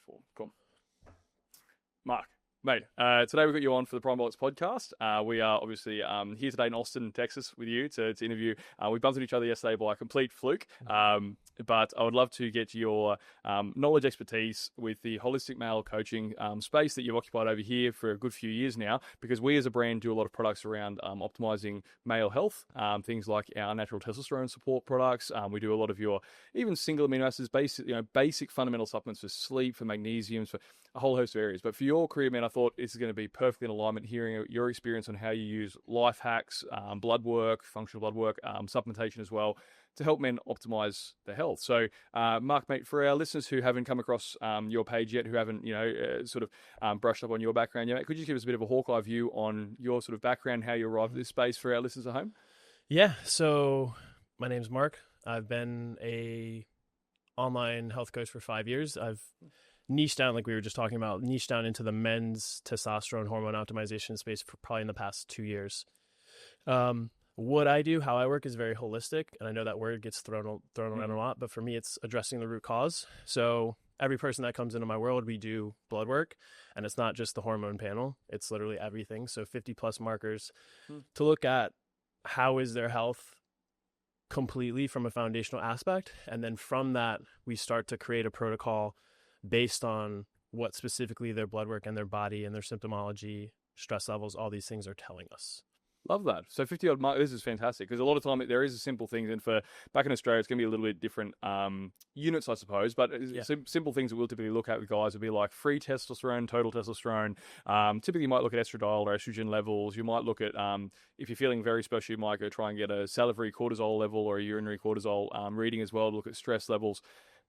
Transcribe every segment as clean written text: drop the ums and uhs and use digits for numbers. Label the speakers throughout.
Speaker 1: 4. Cool. Mark, mate, today we've got you on for the Prime Bullets podcast. We are obviously here today in Austin, Texas with you to interview. We bumped into each other yesterday by a complete fluke, but I would love to get your knowledge, expertise with the holistic male coaching space that you've occupied over here for a good few years now, because we as a brand do a lot of products around optimizing male health, things like our natural testosterone support products. We do a lot of your even single amino acids, basic fundamental supplements for sleep, for magnesium, for a whole host of areas. But for your career, man, I thought this is going to be perfectly in alignment, hearing your experience on how you use life hacks, blood work, functional blood work, supplementation as well, to help men optimize their health. So, Mark, mate, for our listeners who haven't come across your page yet, who haven't, brushed up on your background yet, could you give us a bit of a hawk-eye view on your sort of background, how you arrived at this space for our listeners at home?
Speaker 2: Yeah, so my name's Mark. I've been a online health coach for 5 years. I've niched down, like we were just talking about, into the men's testosterone hormone optimization space for probably in the past 2 years. What I do, how I work, is very holistic, and I know that word gets thrown around a lot, but for me, it's addressing the root cause. So every person that comes into my world, we do blood work, and it's not just the hormone panel, it's literally everything. So 50 plus markers to look at how is their health completely from a foundational aspect, and then from that, we start to create a protocol based on what specifically their blood work and their body and their symptomology, stress levels, all these things are telling us.
Speaker 1: Love that. So 50 odd marks, this is fantastic, because a lot of time there is a simple things, and for back in Australia, it's going to be a little bit different units, I suppose, but simple things that we'll typically look at with guys would be like free testosterone, total testosterone. Typically you might look at estradiol or estrogen levels. You might look at, if you're feeling very special, you might go try and get a salivary cortisol level or a urinary cortisol reading as well to look at stress levels.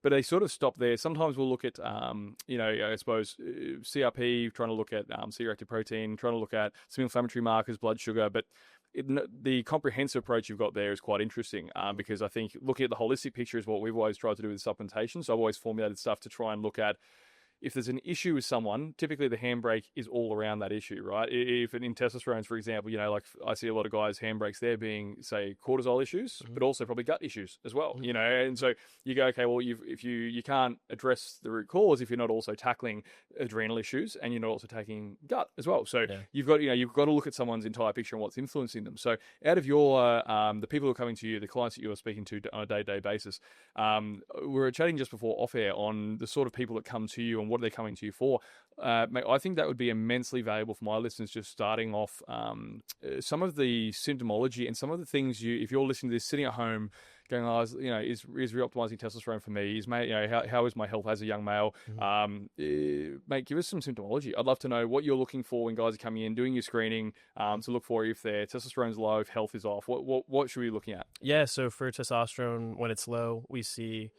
Speaker 1: But they sort of stop there. Sometimes we'll look at, I suppose, CRP, trying to look at C-reactive protein, trying to look at some inflammatory markers, blood sugar. But the comprehensive approach you've got there is quite interesting, because I think looking at the holistic picture is what we've always tried to do with supplementation. So I've always formulated stuff to try and look at, if there's an issue with someone, typically the handbrake is all around that issue, right? If in testosterone, for example, like I see a lot of guys' handbrakes there being, say, cortisol issues, but also probably gut issues as well, and so you go, okay, well, if you can't address the root cause if you're not also tackling adrenal issues, and you're not also tackling gut as well. So you've got to look at someone's entire picture and what's influencing them. So out of your the people who are coming to you, the clients that you are speaking to on a day-to-day basis, we were chatting just before off air on the sort of people that come to you and what are they coming to you for. Mate, I think that would be immensely valuable for my listeners, just starting off some of the symptomology and some of the things if you're listening to this sitting at home going, is re-optimizing testosterone for me? How is my health as a young male? Mate, give us some symptomology. I'd love to know what you're looking for when guys are coming in, doing your screening, to look for if their testosterone's low, if health is off. What should we be looking at?
Speaker 2: Yeah, so for testosterone, when it's low, we see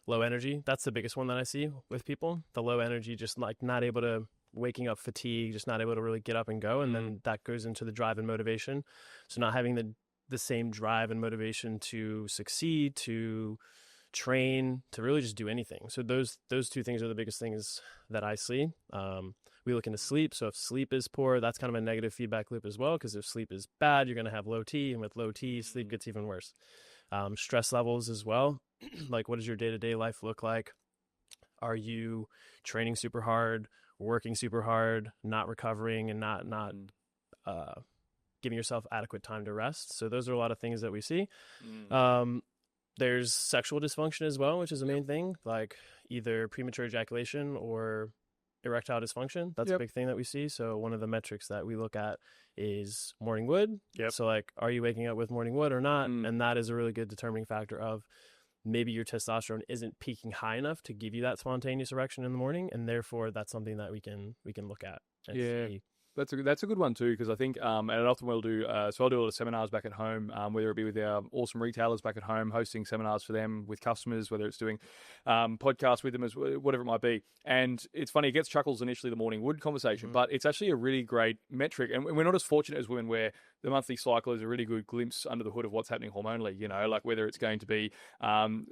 Speaker 2: low energy. That's the biggest one that I see with people. The low energy, just like not able to, waking up fatigue, just not able to really get up and go. And then that goes into the drive and motivation. So not having the same drive and motivation to succeed, to train, to really just do anything. So those two things are the biggest things that I see. We look into sleep. So if sleep is poor, that's kind of a negative feedback loop as well, because if sleep is bad, you're going to have low T, and with low T, sleep gets even worse. Stress levels as well. Like, what does your day-to-day life look like? Are you training super hard, working super hard, not recovering, and not giving yourself adequate time to rest? So those are a lot of things that we see. There's sexual dysfunction as well, which is a main thing, like either premature ejaculation or erectile dysfunction. That's a big thing that we see. So one of the metrics that we look at is morning wood. So like, are you waking up with morning wood or not? And that is a really good determining factor of maybe your testosterone isn't peaking high enough to give you that spontaneous erection in the morning, and therefore that's something that we can look at and see.
Speaker 1: That's a good one too, because I think, and often we'll do, so I'll do a lot of seminars back at home, whether it be with our awesome retailers back at home, hosting seminars for them with customers, whether it's doing podcasts with them, as whatever it might be. And it's funny, it gets chuckles initially, the morning wood conversation, but it's actually a really great metric. And we're not as fortunate as women where the monthly cycle is a really good glimpse under the hood of what's happening hormonally, like whether it's going to be, estrogen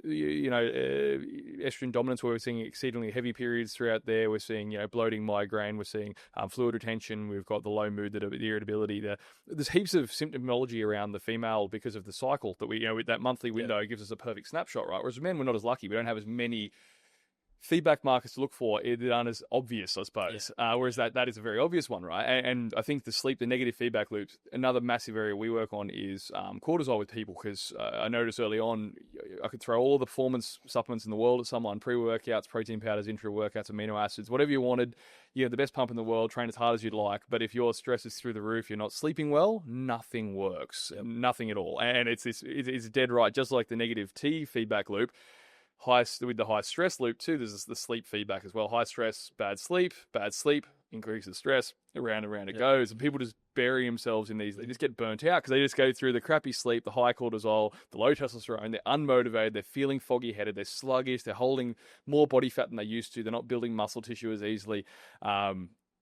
Speaker 1: dominance, where we're seeing exceedingly heavy periods throughout there. We're seeing, bloating, migraine. We're seeing fluid retention. We've got the low mood, the irritability. There's heaps of symptomology around the female because of the cycle that we, with that monthly window gives us a perfect snapshot, right? Whereas men, we're not as lucky. We don't have as many feedback markers to look for that aren't as obvious, I suppose. Whereas that is a very obvious one, right? And I think the negative feedback loops, another massive area we work on is cortisol with people, because I noticed early on, I could throw all the performance supplements in the world at someone, pre-workouts, protein powders, intra-workouts, amino acids, whatever you wanted. You have the best pump in the world, train as hard as you'd like, but if your stress is through the roof, you're not sleeping well, nothing works. Yep. Nothing at all. And it's dead right, just like the negative T feedback loop. With the high stress loop too, there's the sleep feedback as well. High stress, bad sleep increases stress, around and around it goes. And people just bury themselves in these, they just get burnt out because they just go through the crappy sleep, the high cortisol, the low testosterone, they're unmotivated, they're feeling foggy headed, they're sluggish, they're holding more body fat than they used to, they're not building muscle tissue as easily.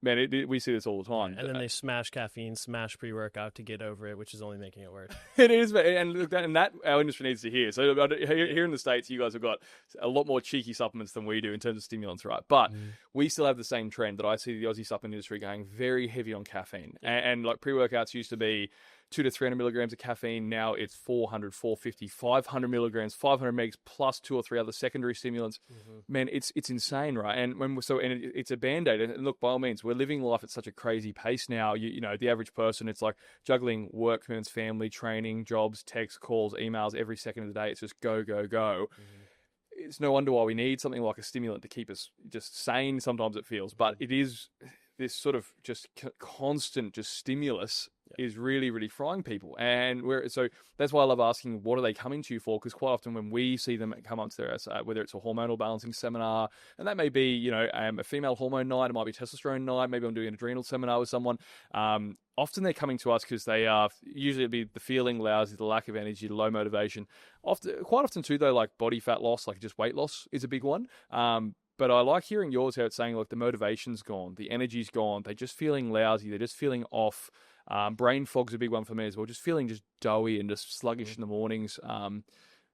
Speaker 1: Man, we see this all the time.
Speaker 2: And then they smash caffeine, smash pre-workout to get over it, which is only making it worse.
Speaker 1: It is, and that our industry needs to hear. So here in the States, you guys have got a lot more cheeky supplements than we do in terms of stimulants, right? But we still have the same trend that I see the Aussie supplement industry going very heavy on caffeine. And like pre-workouts used to be 200 to 300 milligrams of caffeine. Now it's 400, 450, 500 milligrams, 500 megs plus 2 or 3 other secondary stimulants. Man, it's insane, right? And it's a band-aid. And look, by all means, we're living life at such a crazy pace now. You know, the average person, it's like juggling work commitments, family, training, jobs, texts, calls, emails every second of the day. It's just go, go, go. It's no wonder why we need something like a stimulant to keep us just sane. Sometimes it feels, but it is this sort of just constant stimulus is really, really frying people. And so that's why I love asking, what are they coming to you for? Because quite often when we see them come up to their, whether it's a hormonal balancing seminar, and that may be, you know, a female hormone night, it might be testosterone night, maybe I'm doing an adrenal seminar with someone. Often they're coming to us because they are, usually it'd be the feeling lousy, the lack of energy, the low motivation. Quite often too, though, like body fat loss, like just weight loss is a big one. But I like hearing yours, how it's saying, look, the motivation's gone, the energy's gone, they're just feeling lousy, they're just feeling off. Brain fog's a big one for me as well, just feeling just doughy and just sluggish in the mornings.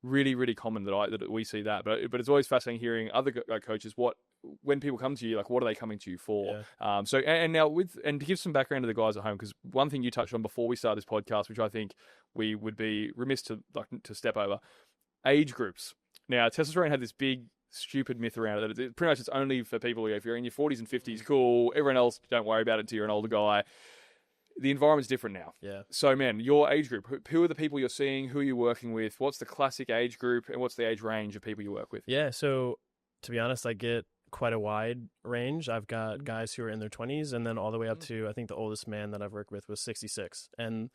Speaker 1: Really, really common that we see that. But it's always fascinating hearing other coaches, when people come to you, like, what are they coming to you for? Yeah. And now to give some background to the guys at home, because one thing you touched on before we started this podcast, which I think we would be remiss to step over, age groups. Now, testosterone had this big stupid myth around it. Pretty much it's only for people, if you're in your 40s and 50s, cool. Everyone else, don't worry about it until you're an older guy. The environment's different now. Yeah. So, man, your age group, who are the people you're seeing? Who are you working with? What's the classic age group? And what's the age range of people you work with?
Speaker 2: Yeah, so to be honest, I get quite a wide range. I've got guys who are in their 20s and then all the way up to, I think the oldest man that I've worked with was 66. And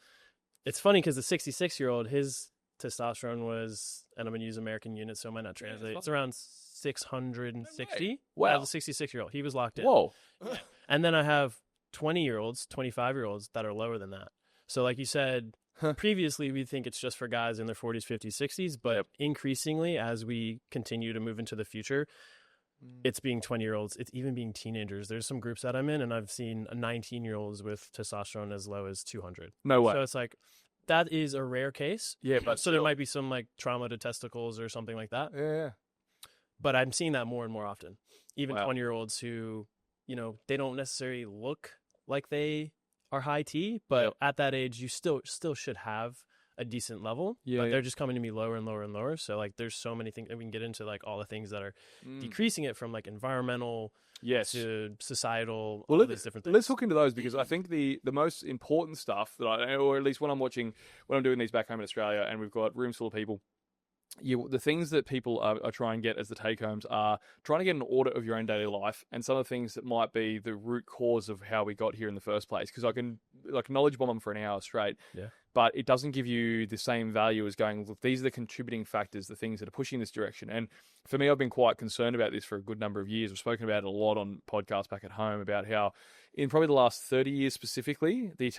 Speaker 2: it's funny because the 66-year-old, his testosterone was, and I'm going to use American units, so it might not translate. It's around 660. No, wow. The 66-year-old. He was locked in.
Speaker 1: Whoa.
Speaker 2: Yeah. And then I have 20-year-olds, 25-year-olds that are lower than that. So like you said, previously we think it's just for guys in their 40s, 50s, 60s, but increasingly as we continue to move into the future, it's being 20-year-olds. It's even being teenagers. There's some groups that I'm in, and I've seen 19-years with testosterone as low as 200.
Speaker 1: No way.
Speaker 2: So it's like, that is a rare case.
Speaker 1: Yeah, but
Speaker 2: so there might be some like trauma to testicles or something like that.
Speaker 1: Yeah.
Speaker 2: But I'm seeing that more and more often. Even 20-year-olds who, you know, they don't necessarily look like they are high T, but at that age, you still should have a decent level. Yeah, but they're just coming to me lower and lower and lower. So like, there's so many things, and we can get into like all the things that are decreasing it, from like environmental to societal, all these different things.
Speaker 1: Let's hook into those, because I think the most important stuff that or at least when I'm doing these back home in Australia, and we've got rooms full of people, the things that people are trying to get as the take-homes are trying to get an audit of your own daily life, and some of the things that might be the root cause of how we got here in the first place. Because I can like knowledge bomb them for an hour straight, but it doesn't give you the same value as going, look, these are the contributing factors, the things that are pushing this direction. And for me, I've been quite concerned about this for a good number of years. We've spoken about it a lot on podcasts back at home about how in probably the last 30 years specifically, the mean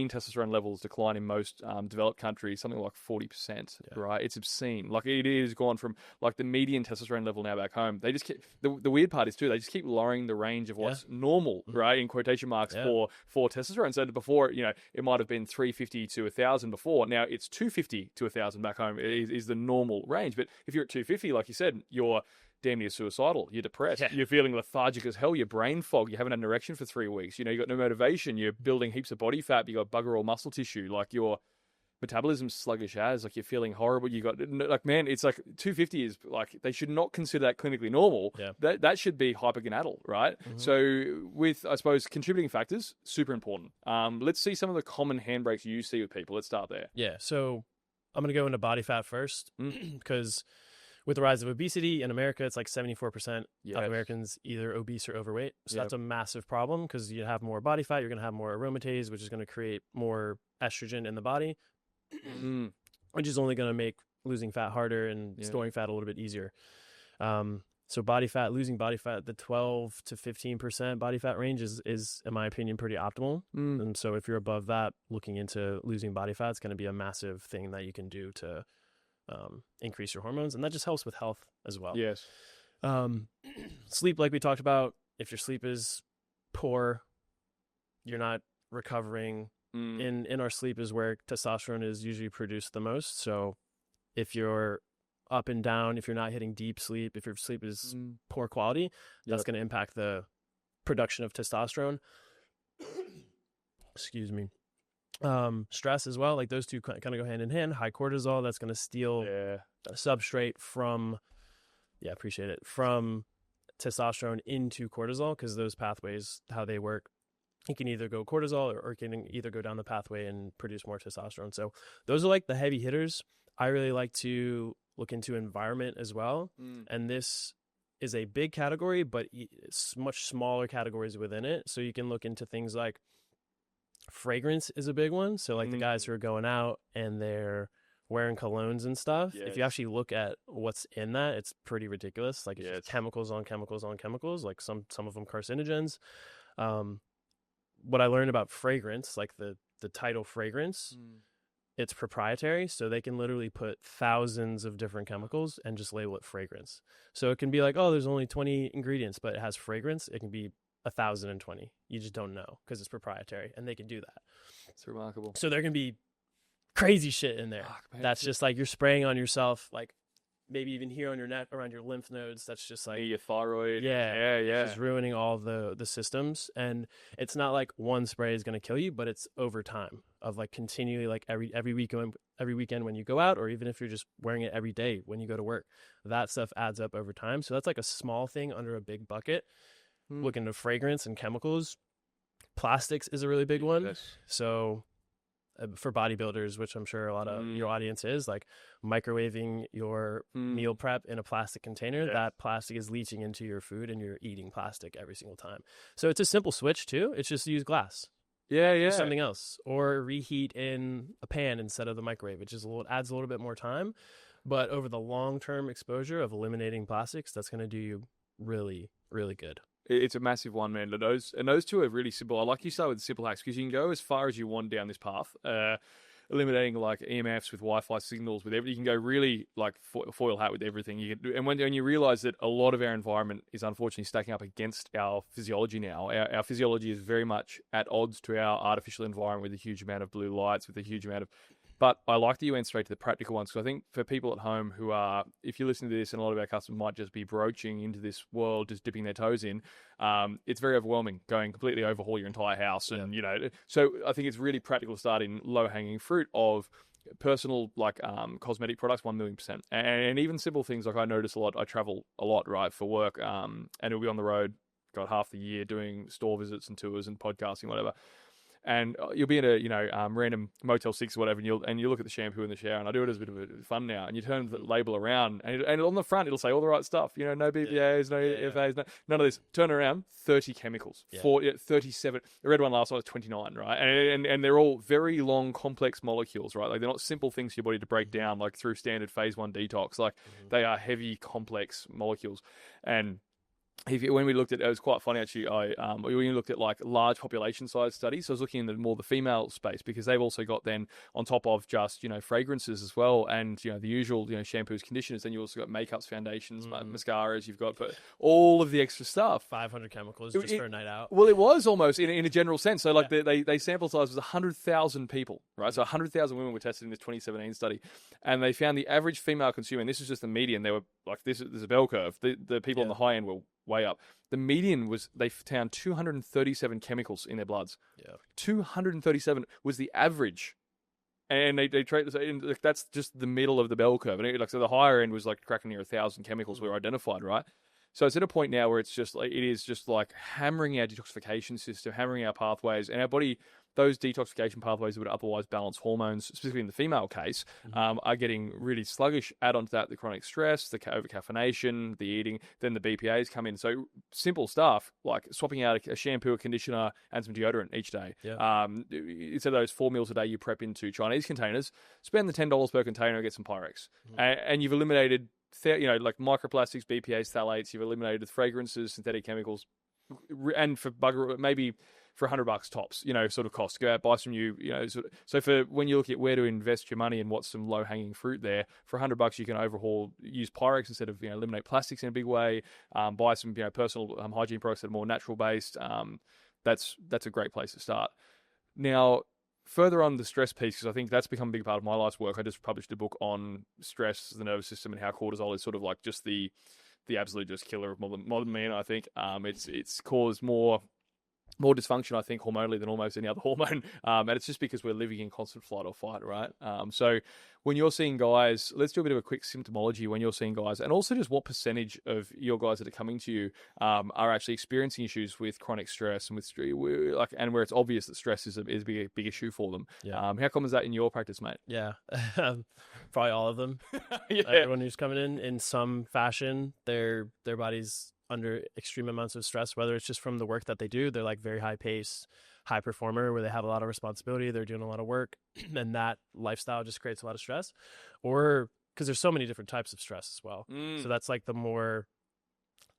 Speaker 1: testosterone levels decline in most developed countries, something like 40%, right? It's obscene. Like, it is gone from like the median testosterone level now back home. They just keep, the weird part is too, they just keep lowering the range of what's normal, right? In quotation marks for testosterone. So before, you know, it might have been 350 to 1,000 before. Now it's 250 to 1,000 back home is the normal range. But if you're at 250, like you said, you're damn near suicidal, you're depressed, you're feeling lethargic as hell, you're brain fog, you haven't had an erection for 3 weeks, you know, you got no motivation, you're building heaps of body fat, you got bugger all muscle tissue, like metabolism's sluggish as, like you're feeling horrible. You got like, man, it's like 250 is like, they should not consider that clinically normal.
Speaker 2: Yeah.
Speaker 1: That should be hypergonadal, right? So with, I suppose, contributing factors, super important. Let's see some of the common handbrakes you see with people. Let's start there.
Speaker 2: Yeah. So I'm going to go into body fat first because with the rise of obesity in America, it's like 74% of Americans either obese or overweight. So that's a massive problem because you have more body fat, you're going to have more aromatase, which is going to create more estrogen in the body, which is only going to make losing fat harder and storing fat a little bit easier. So body fat, losing body fat, the 12 to 15% body fat range is, in my opinion, pretty optimal. And so if you're above that, looking into losing body fat is going to be a massive thing that you can do to increase your hormones, and that just helps with health as well.
Speaker 1: Yes.
Speaker 2: Sleep, like we talked about, if your sleep is poor, you're not recovering. In our sleep is where testosterone is usually produced the most. So if you're up and down, if you're not hitting deep sleep, if your sleep is poor quality, that's going to impact the production of testosterone. Excuse me. Stress as well, like those two kind of go hand in hand. High cortisol, that's going to steal substrate from from testosterone into cortisol, because those pathways, how they work, it can either go cortisol or it can either go down the pathway and produce more testosterone. So those are like the heavy hitters. I really like to look into environment as well, and this is a big category, but it's much smaller categories within it. So you can look into things like fragrance is a big one. So like the guys who are going out and they're wearing colognes and stuff, if you actually look at what's in that, it's pretty ridiculous. Like it's just chemicals on chemicals on chemicals, like some of them carcinogens. What I learned about fragrance, like the title fragrance, it's proprietary, so they can literally put thousands of different chemicals and just label it fragrance. So it can be like, oh, there's only 20 ingredients, but it has fragrance. It can be 1,020. You just don't know because it's proprietary, and they can do that.
Speaker 1: It's remarkable.
Speaker 2: So there can be crazy shit in there. That's just like you're spraying on yourself, like maybe even here on your neck, around your lymph nodes. That's just like
Speaker 1: your thyroid.
Speaker 2: Yeah. Just ruining all the systems. And it's not like one spray is going to kill you, but it's over time of like continually, like every weekend when you go out, or even if you're just wearing it every day when you go to work, that stuff adds up over time. So that's like a small thing under a big bucket. Look into fragrance and chemicals. Plastics is a really big one. So for bodybuilders, which I'm sure a lot of your audience is, like microwaving your meal prep in a plastic container, that plastic is leaching into your food and you're eating plastic every single time. So it's a simple switch too. It's just use glass. Do something else, or reheat in a pan instead of the microwave. It just adds a little bit more time, but over the long-term exposure of eliminating plastics, that's going to do you really, really good.
Speaker 1: It's a massive one, man. Those two are really simple. I like you start with simple hacks because you can go as far as you want down this path. Eliminating like EMFs with Wi-Fi signals, with everything. You can go really like foil hat with everything. You can, and when you realize that a lot of our environment is unfortunately stacking up against our physiology now. Our physiology is very much at odds to our artificial environment, with a huge amount of blue lights, with a huge amount of. But I like that you went straight to the practical ones, because I think for people at home who are, if you listen to this, and a lot of our customers might just be broaching into this world, just dipping their toes in, it's very overwhelming, going completely overhaul your entire house. And, so I think it's really practical to start in low-hanging fruit of personal, like cosmetic products, 1,000,000%. And even simple things, like I notice a lot, I travel a lot, right, for work, and it'll be on the road, got half the year doing store visits and tours and podcasting, whatever. And you'll be in a random Motel 6 or whatever, and you look at the shampoo in the shower, and I do it as a bit of fun now. And you turn the label around, and on the front it'll say all the right stuff. No BPAs, no FAs, none of this. Turn around, 30 chemicals, 37. I read one last night, 29, right? And they're all very long, complex molecules, right? Like they're not simple things for your body to break down, like through standard phase 1 detox. Like they are heavy, complex molecules, and when we looked at it, was quite funny actually. When we looked at like large population size studies, so I was looking in the female space, because they've also got then on top of just fragrances as well, and the usual shampoos, conditioners. Then you also got makeups, foundations, mascaras. You've got all of the extra stuff. 500
Speaker 2: chemicals just for a night out.
Speaker 1: Well, it was almost in a general sense. So like they sample size was 100,000 people, right? So 100,000 women were tested in this 2017 study, and they found the average female consumer, and this is just the median. They were like there's a bell curve. The people on the high end were way up. The median was, they found 237 chemicals in their bloods. 237 was the average And they treat this, and like, that's just the middle of the bell curve. And like, so the higher end was like cracking near 1,000 chemicals were identified, right? So it's at a point now where it's just like, it is just like hammering our detoxification system, hammering our pathways, and our body, those detoxification pathways that would otherwise balance hormones, specifically in the female case, are getting really sluggish. Add on to that the chronic stress, the over-caffeination, the eating, then the BPAs come in. So simple stuff like swapping out a shampoo, a conditioner, and some deodorant each day.
Speaker 2: Yeah.
Speaker 1: Instead of those 4 meals a day you prep into Chinese containers, spend the $10 per container and get some Pyrex. And you've eliminated like microplastics, BPAs, phthalates. You've eliminated fragrances, synthetic chemicals, and for bugger, maybe for $100 tops, sort of cost. Go out, buy some new, so for when you look at where to invest your money and what's some low hanging fruit there, for $100 you can use Pyrex instead of, eliminate plastics in a big way. Buy some, personal hygiene products that are more natural based. That's a great place to start. Now, further on the stress piece, because I think that's become a big part of my life's work. I just published a book on stress, the nervous system, and how cortisol is sort of like just the absolute just killer of modern man. I think it's caused more dysfunction, I think, hormonally than almost any other hormone. And it's just because we're living in constant flight or fight, right? So when you're seeing guys, let's do a bit of a quick symptomology when you're seeing guys, and also just what percentage of your guys that are coming to you are actually experiencing issues with chronic stress and and where it's obvious that stress is a big issue for them.
Speaker 2: Yeah.
Speaker 1: How common is that in your practice, mate?
Speaker 2: Yeah. Probably all of them.
Speaker 1: Yeah.
Speaker 2: Everyone who's coming in some fashion, their body's under extreme amounts of stress, whether it's just from the work that they do. They're like very high pace, high performer where they have a lot of responsibility. They're doing a lot of work and that lifestyle just creates a lot of stress, or because there's so many different types of stress as well. So that's like the more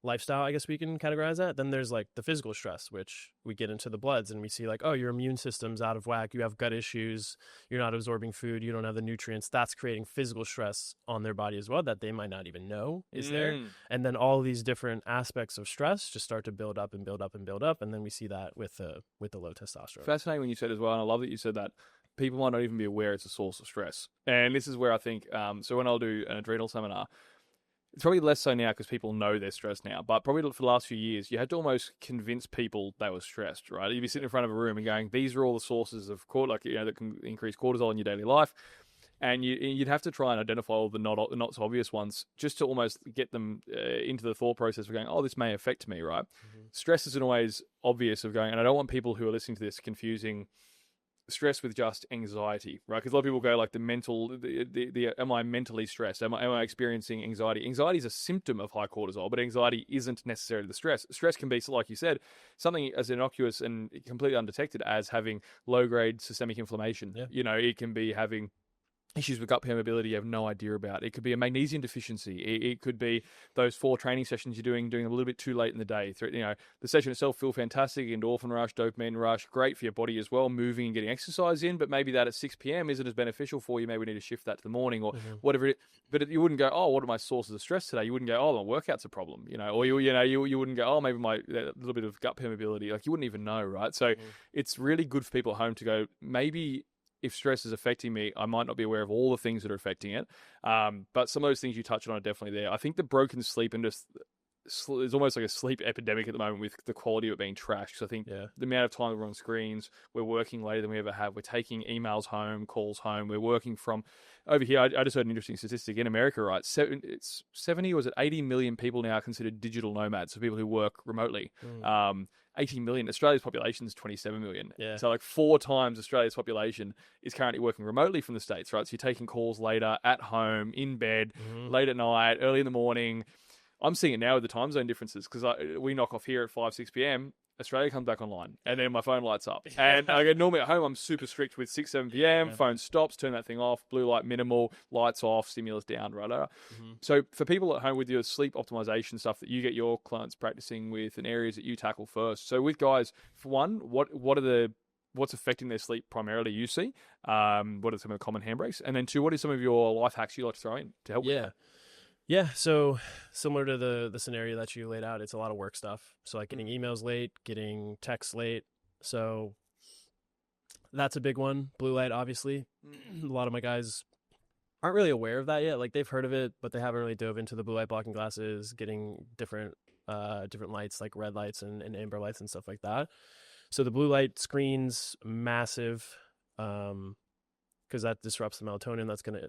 Speaker 2: lifestyle, I guess we can categorize that. Then there's like the physical stress, which we get into the bloods and we see like, oh, your immune system's out of whack. You have gut issues. You're not absorbing food. You don't have the nutrients. That's creating physical stress on their body as well that they might not even know is there. And then all these different aspects of stress just start to build up and build up and build up. And then we see that with the low testosterone.
Speaker 1: Fascinating when you said as well, and I love that you said that. People might not even be aware it's a source of stress. And this is where I think, so when I'll do an adrenal seminar, it's probably less so now because people know they're stressed now, but probably for the last few years, you had to almost convince people they were stressed, right? You'd be sitting in front of a room and going, these are all the sources of that can increase cortisol in your daily life. And you'd have to try and identify all the not so obvious ones just to almost get them into the thought process of going, oh, this may affect me, right? Stress isn't always obvious of going, and I don't want people who are listening to this confusing stress with just anxiety, right? Because a lot of people go like am I mentally stressed? Am I experiencing anxiety? Anxiety is a symptom of high cortisol, but anxiety isn't necessarily the stress. Stress can be, like you said, something as innocuous and completely undetected as having low-grade systemic inflammation. Yeah. It can be having issues with gut permeability you have no idea about. It could be a magnesium deficiency. It could be those 4 training sessions you're doing them a little bit too late in the day. The session itself feel fantastic, endorphin rush, dopamine rush, great for your body as well, moving and getting exercise in, but maybe that at 6 p.m. isn't as beneficial for you. Maybe we need to shift that to the morning or whatever it is. But you wouldn't go, oh, what are my sources of stress today? You wouldn't go, oh, my workout's a problem, or you wouldn't go, oh, maybe my a little bit of gut permeability. Like you wouldn't even know, right? So it's really good for people at home to go, maybe if stress is affecting me, I might not be aware of all the things that are affecting it. But some of those things you touched on are definitely there. I think the broken sleep and just there's almost like a sleep epidemic at the moment with the quality of it being trashed. So I think the amount of time we're on screens, we're working later than we ever have. We're taking emails home, calls home. We're working from over here. I just heard an interesting statistic in America, right? It's 70 or is it 80 million people now are considered digital nomads, so people who work remotely. 80 million. Australia's population is 27 million. Yeah. So like 4 times Australia's population is currently working remotely from the States, right? So you're taking calls later, at home, in bed, late at night, early in the morning. I'm seeing it now with the time zone differences because we knock off here at 5, 6 p.m. Australia comes back online and then my phone lights up. And normally at home, I'm super strict with 6, 7 p.m. Phone stops, turn that thing off, blue light minimal, lights off, stimulus down, right? So for people at home with your sleep optimization stuff that you get your clients practicing with and areas that you tackle first. So with guys, for one, what's affecting their sleep primarily you see? What are some of the common handbrakes? And then 2, what are some of your life hacks you like to throw in to help with that?
Speaker 2: Yeah, so similar to the scenario that you laid out, it's a lot of work stuff. So like getting emails late, getting texts late. So that's a big one. Blue light, obviously. A lot of my guys aren't really aware of that yet. Like they've heard of it, but they haven't really dove into the blue light blocking glasses, getting different lights like red lights and amber lights and stuff like that. So the blue light screens, massive. because that disrupts the melatonin. That's going to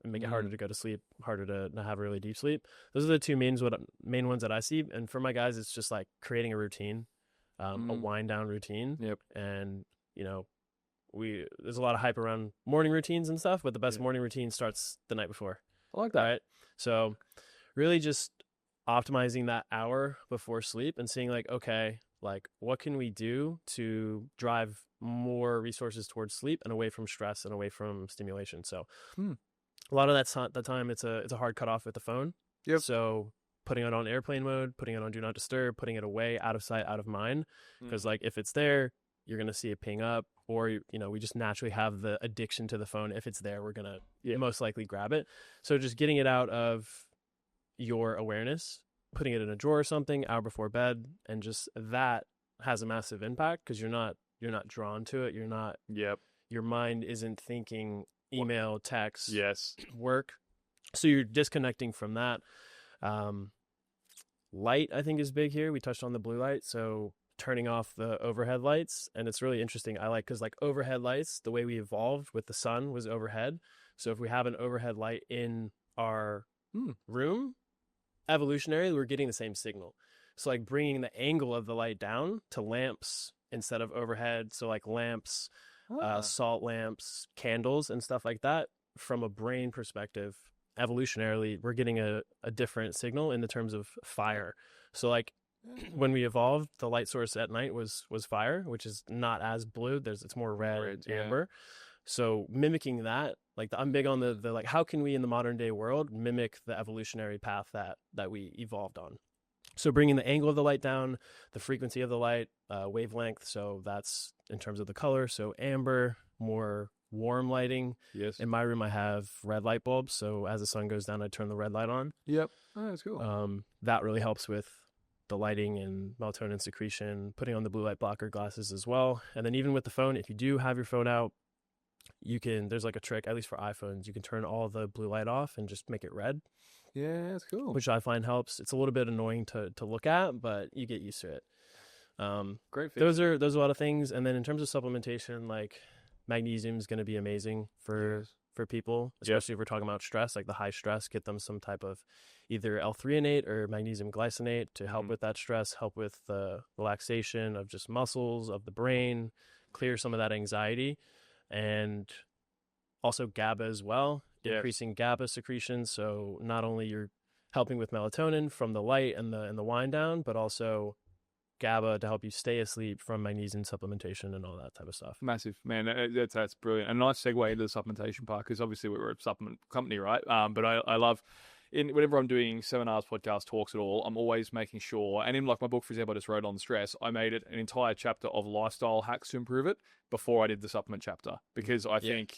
Speaker 2: make it harder to go to sleep, harder to not have a really deep sleep. Those are the two main ones that I see. And for my guys, it's just like creating a routine, a wind down routine.
Speaker 1: Yep.
Speaker 2: And, you know, there's a lot of hype around morning routines and stuff, but the best morning routine starts the night before.
Speaker 1: I like that.
Speaker 2: Right? So really just optimizing that hour before sleep and seeing like, okay, like what can we do to drive more resources towards sleep and away from stress and away from stimulation. So a lot of the time it's a hard cutoff with the phone.
Speaker 1: Yep.
Speaker 2: So putting it on airplane mode, putting it on do not disturb, putting it away, out of sight, out of mind. Because like if it's there, you're going to see it ping up, or, you know, we just naturally have the addiction to the phone. If it's there, we're going to most likely grab it. So just getting it out of your awareness, putting it in a drawer or something, hour before bed, and just that has a massive impact because you're not drawn to it. You're not, your mind isn't thinking email, text, work. So you're disconnecting from that. Light, I think, is big here. We touched on the blue light. So turning off the overhead lights, and it's really interesting. I like, because like overhead lights, the way we evolved with the sun was overhead. So if we have an overhead light in our room, evolutionarily, we're getting the same signal. So like bringing the angle of the light down to lamps instead of overhead. So like lamps, salt lamps, candles, and stuff like that. From a brain perspective, evolutionarily, we're getting a different signal in the terms of fire. So like when we evolved, the light source at night was fire, which is not as blue. It's more red, amber. So mimicking that, like I'm big on the like, how can we in the modern day world mimic the evolutionary path that we evolved on? So bringing the angle of the light down, the frequency of the light, wavelength. So that's in terms of the color. So amber, more warm lighting.
Speaker 1: Yes.
Speaker 2: In my room, I have red light bulbs. So as the sun goes down, I turn the red light on.
Speaker 1: Yep. Oh, that's cool.
Speaker 2: That really helps with the lighting and melatonin secretion, putting on the blue light blocker glasses as well. And then even with the phone, if you do have your phone out, there's like a trick, at least for iPhones, you can turn all the blue light off and just make it red.
Speaker 1: Yeah, that's cool.
Speaker 2: Which I find helps. It's a little bit annoying to look at, but you get used to it.
Speaker 1: Great fix.
Speaker 2: Those are a lot of things. And then in terms of supplementation, like magnesium is going to be amazing for people, especially if we're talking about stress, like the high stress, get them some type of either L-threonate or magnesium glycinate to help with that stress, help with the relaxation of just muscles, of the brain, clear some of that anxiety. And also GABA as well, increasing GABA secretion. So not only you're helping with melatonin from the light and the wind down, but also GABA to help you stay asleep from magnesium supplementation and all that type of stuff.
Speaker 1: Massive, man. That's brilliant. A nice segue into the supplementation part, because obviously we're a supplement company, right? But I love, whenever I'm doing seminars, podcasts, talks at all, I'm always making sure, and in like my book, for example, I just wrote on stress, I made it an entire chapter of lifestyle hacks to improve it before I did the supplement chapter, because I think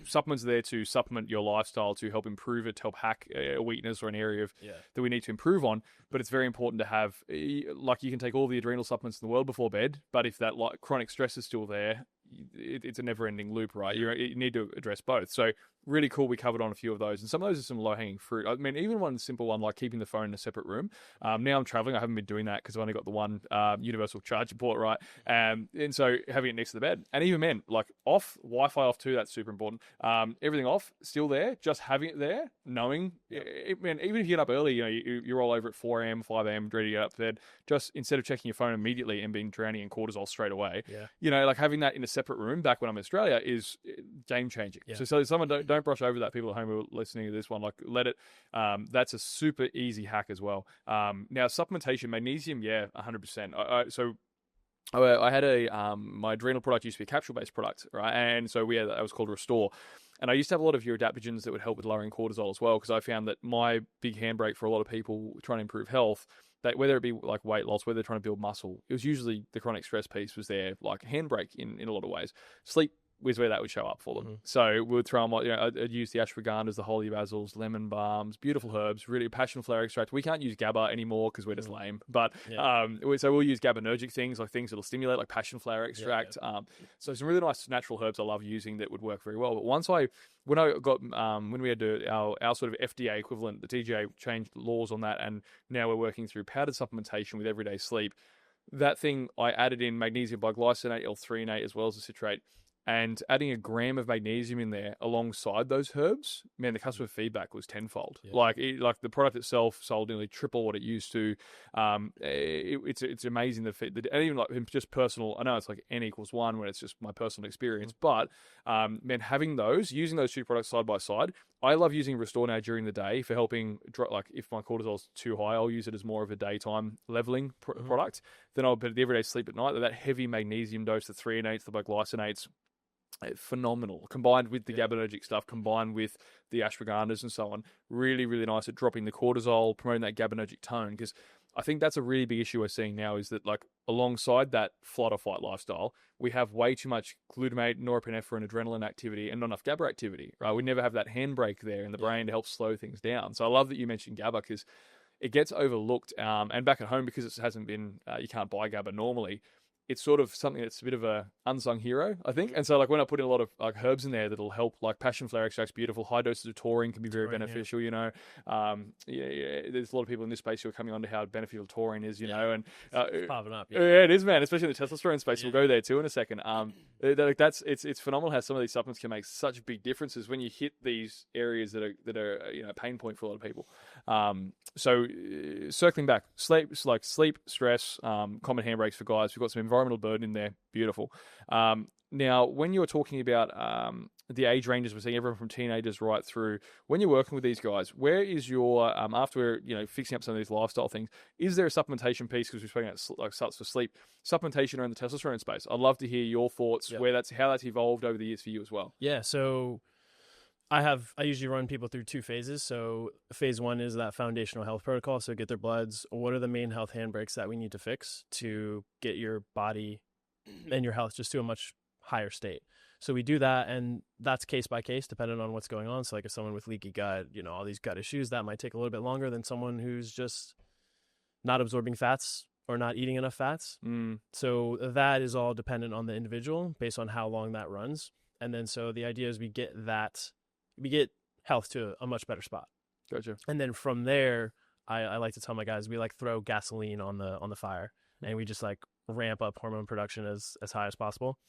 Speaker 1: supplements are there to supplement your lifestyle, to help improve it, to help hack a weakness or an area that we need to improve on. But it's very important to have, like, you can take all the adrenal supplements in the world before bed, but if that chronic stress is still there, it's a never-ending loop, right? You need to address both. So really cool, we covered on a few of those, and some of those are some low-hanging fruit. I mean, even one simple one like keeping the phone in a separate room. Now I'm traveling, I haven't been doing that because I've only got the one universal charging port, right? And so having it next to the bed, and even men, like off, Wi-Fi off too, that's super important. Everything off, still there, just having it there, knowing, man, even if you get up early, you're all over at 4 a.m, 5 a.m, ready to get up to bed, just instead of checking your phone immediately and being drowning in cortisol straight away, like having that in a separate room back when I'm in Australia is game changing. So someone don't brush over that. People at home who are listening to this one, like, let it. That's a super easy hack as well. Now supplementation, magnesium, 100%. I had my adrenal product used to be a capsule-based product, right? And so that was called Restore. And I used to have a lot of your adaptogens that would help with lowering cortisol as well, because I found that my big handbrake for a lot of people trying to improve health, that whether it be like weight loss, whether they're trying to build muscle, it was usually the chronic stress piece was their like handbrake in a lot of ways. Sleep was where that would show up for them. So we would throw them, I'd use the ashwagandhas, the holy basils, lemon balms, beautiful herbs, really passion flower extract. We can't use GABA anymore because we're just lame. But so we'll use GABAergic things, like things that'll stimulate, like passion flower extract. So some really nice natural herbs I love using that would work very well. But when we had our sort of FDA equivalent, the TGA changed laws on that, and now we're working through powdered supplementation with everyday sleep. That thing, I added in magnesium biglycinate, L-threonate, as well as the citrate. and adding a gram of magnesium in there alongside those herbs, man, the customer feedback was tenfold. Yeah. Like the product itself sold nearly triple what it used to. It's amazing and even like just personal. I know it's like N=1 when it's just my personal experience, but man, using those two products side by side. I love using Restore-A during the day for helping, like if my cortisol's too high, I'll use it as more of a daytime leveling product. Then I'll put the everyday sleep at night. That heavy magnesium dose, the threonates, the glycinates, phenomenal. Combined with the GABAergic stuff, combined with the ashwagandhas and so on, really, really nice at dropping the cortisol, promoting that GABAergic tone. Because I think that's a really big issue we're seeing now is that like alongside that flight or fight lifestyle, we have way too much glutamate, norepinephrine, adrenaline activity and not enough GABA activity, right? We never have that handbrake there in the brain to help slow things down. So I love that you mentioned GABA because it gets overlooked. And back at home, because it hasn't been, you can't buy GABA normally, it's sort of something that's a bit of a unsung hero, I think. And so like when I put in a lot of like herbs in there that'll help, like passion flower extract's beautiful. High doses of taurine can be very beneficial, you know. There's a lot of people in this space who are coming on to how beneficial taurine is, you know. And
Speaker 2: it's popping up.
Speaker 1: Yeah, it is, man, especially in the testosterone space. We'll go there too in a second. It's phenomenal how some of these supplements can make such big differences when you hit these areas that are you know, a pain point for a lot of people. So circling back, sleep, stress, common handbrakes for guys. We've got some environmental burden in there. Beautiful. Now, when you're talking about the age ranges, we're seeing everyone from teenagers right through. When you're working with these guys, where is your after fixing up some of these lifestyle things? Is there a supplementation piece? Because we're speaking about like starts for sleep, supplementation around the testosterone space. I'd love to hear your thoughts. How that's evolved over the years for you as well.
Speaker 2: Yeah. So I usually run people through two phases. So phase one is that foundational health protocol. So get their bloods. What are the main health handbrakes that we need to fix to get your body and your health just to a much higher state? So we do that, and that's case by case, depending on what's going on. So like if someone with leaky gut, all these gut issues, that might take a little bit longer than someone who's just not absorbing fats or not eating enough fats. So that is all dependent on the individual based on how long that runs. And then so the idea is we get health to a much better spot.
Speaker 1: Gotcha.
Speaker 2: And then from there, I like to tell my guys, we like throw gasoline on the fire, and we just like ramp up hormone production as high as possible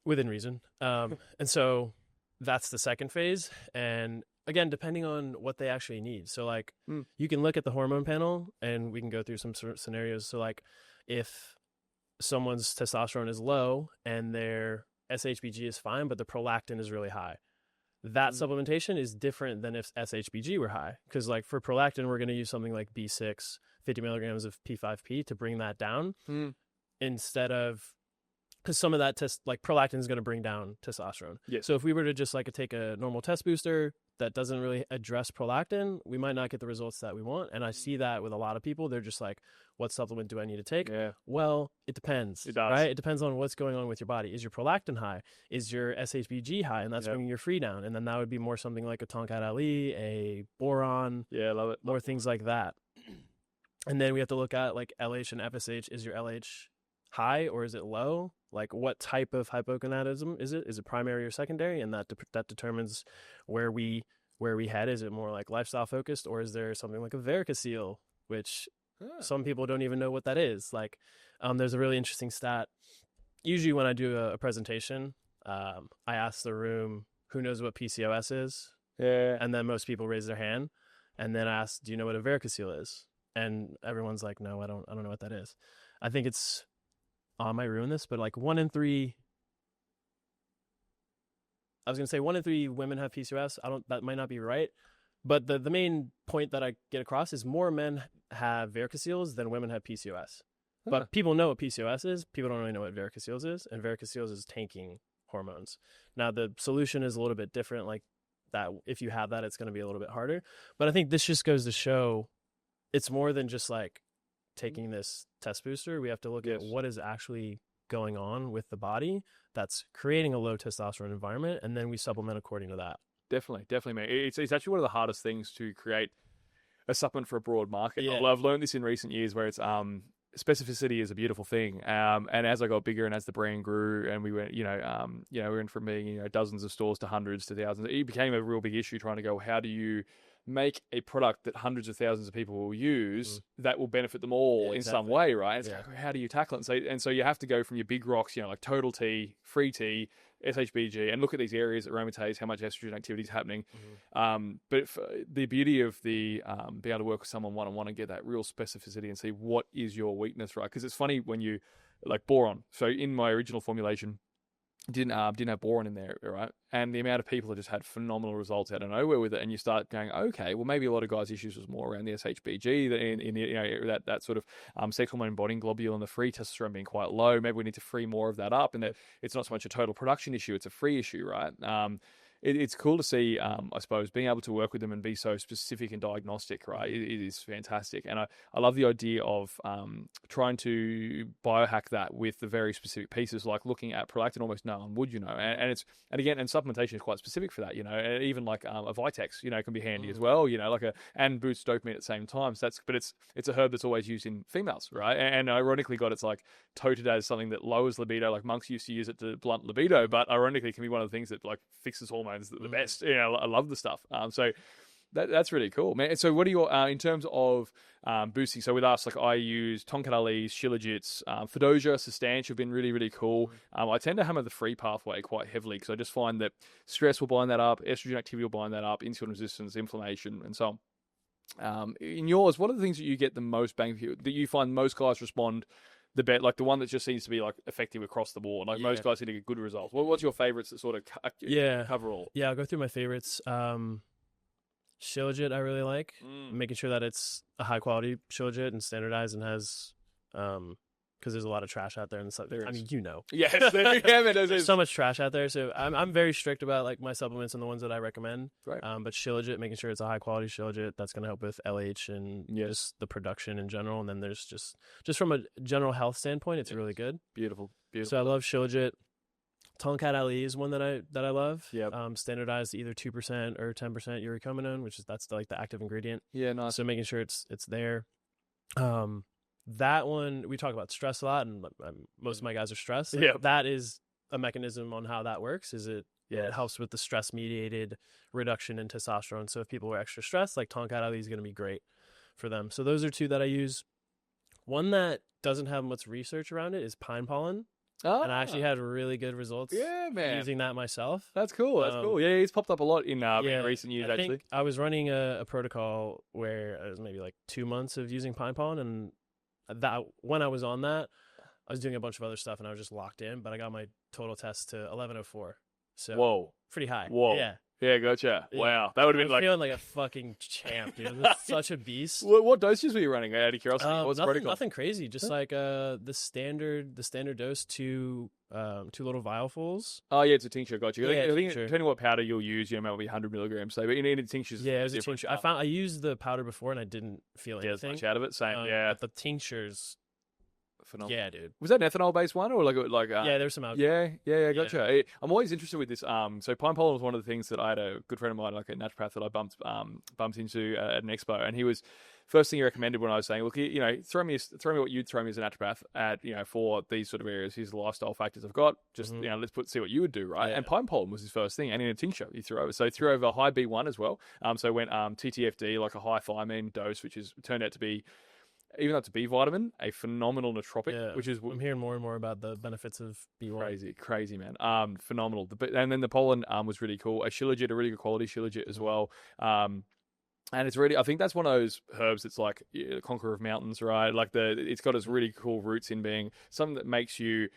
Speaker 2: within reason. And so that's the second phase. And again, depending on what they actually need. So like you can look at the hormone panel and we can go through some sort of scenarios. So like if someone's testosterone is low and their SHBG is fine, but the prolactin is really high, that supplementation is different than if SHBG were high. Because like for prolactin, we're going to use something like B6, 50 milligrams of P5P to bring that down instead of, because some of that prolactin is going to bring down testosterone.
Speaker 1: Yes.
Speaker 2: So if we were to just like take a normal test booster that doesn't really address prolactin, we might not get the results that we want. And I see that with a lot of people. They're just like, what supplement do I need to take?
Speaker 1: Yeah.
Speaker 2: Well, it depends.
Speaker 1: It does.
Speaker 2: Right? It depends on what's going on with your body. Is your prolactin high? Is your SHBG high? And that's bringing your free down. And then that would be more something like a Tonkat Ali, a boron.
Speaker 1: Yeah, I love it.
Speaker 2: More things like that. And then we have to look at like LH and FSH. Is your LH high or is it low? Like what type of hypogonadism is it? Is it primary or secondary? And that determines where we head. Is it more like lifestyle focused, or is there something like a varicocele, which some people don't even know what that is? Like there's a really interesting stat. Usually when I do a presentation, I ask the room who knows what PCOS is.
Speaker 1: Yeah.
Speaker 2: And then most people raise their hand. And then I ask, do you know what a varicocele is? And everyone's like, no, I don't know what that is. I think it's, I might ruin this, but like 1 in 3 women have PCOS. That might not be right. But the main point that I get across is more men have varicoceles than women have PCOS. But people know what PCOS is. People don't really know what varicoceles is. And varicoceles is tanking hormones. Now, the solution is a little bit different. Like that, if you have that, it's going to be a little bit harder. But I think this just goes to show it's more than just like taking this test booster. We have to look at what is actually going on with the body that's creating a low testosterone environment, and then we supplement according to that.
Speaker 1: Definitely, man. It's actually one of the hardest things to create a supplement for a broad market.
Speaker 2: Yeah.
Speaker 1: I've learned this in recent years, where it's specificity is a beautiful thing. And as I got bigger and as the brand grew, and we went, we went from being dozens of stores to hundreds to thousands, it became a real big issue trying to go, how do you make a product that hundreds of thousands of people will use that will benefit them all in some way, right? It's like, how do you tackle it? And so you have to go from your big rocks, like total T, free T, SHBG, and look at these areas, aromatase, how much estrogen activity is happening. But the beauty of the being able to work with someone one-on-one and get that real specificity and see what is your weakness, right? Because it's funny when you, like boron. So in my original formulation, didn't have boron in there, right? And the amount of people that just had phenomenal results out of nowhere with it, and you start going, okay, well maybe a lot of guys' issues was more around the SHBG, in that sort of sex hormone bonding globule and the free testosterone being quite low. Maybe we need to free more of that up, and that it's not so much a total production issue; it's a free issue, right? It's cool to see, I suppose, being able to work with them and be so specific and diagnostic, right? It is fantastic. And I love the idea of trying to biohack that with the very specific pieces, like looking at prolactin almost no one would, and supplementation is quite specific for that, and even like a Vitex, can be handy as well, and boosts dopamine at the same time. So it's a herb that's always used in females, right? And ironically it's like touted as something that lowers libido, like monks used to use it to blunt libido, but ironically it can be one of the things that like fixes hormones the best. I love the stuff. So that's really cool, man. So what are your in terms of boosting? So with us, like I use Tonkat Ali's, Shilajits, Fedosia, Sustantia have been really, really cool. I tend to hammer the free pathway quite heavily because I just find that stress will bind that up, estrogen activity will bind that up, insulin resistance, inflammation, and so on. In yours, what are the things that you get the most bang for you, that you find most guys respond the bet, like the one that just seems to be like effective across the board? Like most guys seem to get good results. What's your favorites that sort of cover all?
Speaker 2: Yeah, I'll go through my favorites. Shilajit I really like, making sure that it's a high quality Shilajit and standardized and has because there's a lot of trash out there and stuff. I mean,
Speaker 1: Yes,
Speaker 2: there's so much trash out there. So I'm very strict about like my supplements and the ones that I recommend.
Speaker 1: Right.
Speaker 2: But Shilajit, making sure it's a high quality Shilajit, that's going to help with LH and just the production in general. And then there's just from a general health standpoint, it's really good.
Speaker 1: Beautiful.
Speaker 2: So I love Shilajit. Tonkat Ali is one that I love.
Speaker 1: Yep.
Speaker 2: Standardized either 2% or 10% urecominone, which is that's the active ingredient.
Speaker 1: Yeah, nice.
Speaker 2: So making sure it's there. That one, we talk about stress a lot, and most of my guys are stressed.
Speaker 1: Yeah.
Speaker 2: That is a mechanism on how that works. It helps with the stress mediated reduction in testosterone. So if people are extra stressed, like Tonkat Ali is going to be great for them. So those are two that I use. One that doesn't have much research around it is pine pollen. Oh. And I actually had really good results using that myself.
Speaker 1: That's cool. That's cool. Yeah, it's popped up a lot in recent years, actually.
Speaker 2: I was running a protocol where it was maybe like 2 months of using pine pollen, and that when I was on that, I was doing a bunch of other stuff, and I was just locked in, but I got my total test to 1104. So
Speaker 1: whoa,
Speaker 2: pretty high.
Speaker 1: Whoa. Yeah, gotcha. Yeah. Wow. That would have been like...
Speaker 2: feeling like a fucking champ, dude. Such a beast.
Speaker 1: What dosages were you running, out of curiosity? What's
Speaker 2: nothing crazy. Just like the standard dose, two little vialfuls.
Speaker 1: Oh, yeah, it's a tincture. Got you.
Speaker 2: Yeah,
Speaker 1: I think depending on what powder you'll use, it might be 100 milligrams. So, but in a tincture,
Speaker 2: it was a tincture. I used the powder before, and I didn't feel anything.
Speaker 1: Much out of it. Same,
Speaker 2: But the tinctures... Phenomenal. Yeah, dude.
Speaker 1: Was that an ethanol based one or like
Speaker 2: yeah, there's some alcohol.
Speaker 1: Yeah, gotcha. Yeah. I'm always interested with this. So pine pollen was one of the things that I had a good friend of mine, like a naturopath that I bumped into at an expo, and he was first thing he recommended when I was saying, look, throw me what you'd throw me as a naturopath at, for these sort of areas. Here's the lifestyle factors I've got. Just let's see what you would do, right? Yeah. And pine pollen was his first thing, and in a tincture he threw over. So he threw over a high B1 as well. So went TTFD, like a high thiamine dose, which turned out to be, even though it's a B vitamin, a phenomenal nootropic, which is...
Speaker 2: I'm hearing more and more about the benefits of B1.
Speaker 1: Crazy, man. Phenomenal. And then the pollen was really cool. A Shilajit, a really good quality Shilajit as well. And it's really... I think that's one of those herbs that's like the conqueror of mountains, right? Like it's got its really cool roots in being something that makes you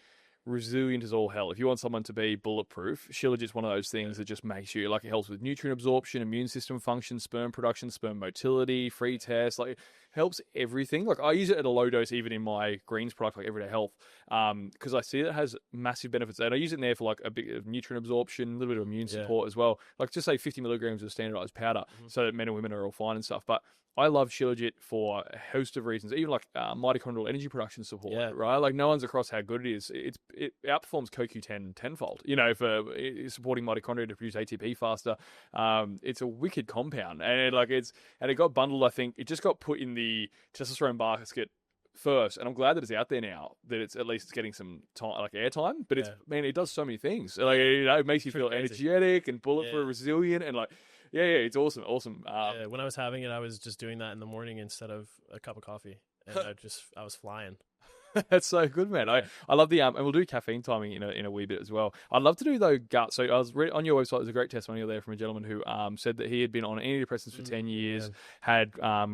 Speaker 1: resilient as all hell. If you want someone to be bulletproof, Shilajit's one of those things that just makes you, like, it helps with nutrient absorption, immune system function, sperm production, sperm motility, free test, like, helps everything. Like, I use it at a low dose even in my greens product, like Everyday Health, because I see it has massive benefits, and I use it in there for like a bit of nutrient absorption, a little bit of immune support as well. Like, just say 50 milligrams of standardized powder, so that men and women are all fine and stuff. But I love Shilajit for a host of reasons, even like mitochondrial energy production support, right? Like, no one's across how good it is. It outperforms CoQ10 tenfold, for supporting mitochondria to produce ATP faster. It's a wicked compound, and it got bundled. I think it just got put in the testosterone basket first, and I'm glad that it's out there now, that it's at least getting some time, like airtime. But it does so many things. Like, it makes you feel energetic and bulletproof, resilient, and like, Yeah, it's awesome.
Speaker 2: When I was having it, I was just doing that in the morning instead of a cup of coffee, and I was flying.
Speaker 1: That's so good, man. I love the and we'll do caffeine timing in a wee bit as well. I'd love to do though gut. So I was on your website. There's a great testimonial there from a gentleman who said that he had been on antidepressants for 10 years, had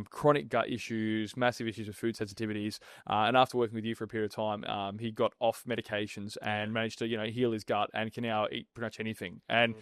Speaker 1: chronic gut issues, massive issues with food sensitivities, and after working with you for a period of time, he got off medications and managed to heal his gut and can now eat pretty much anything. And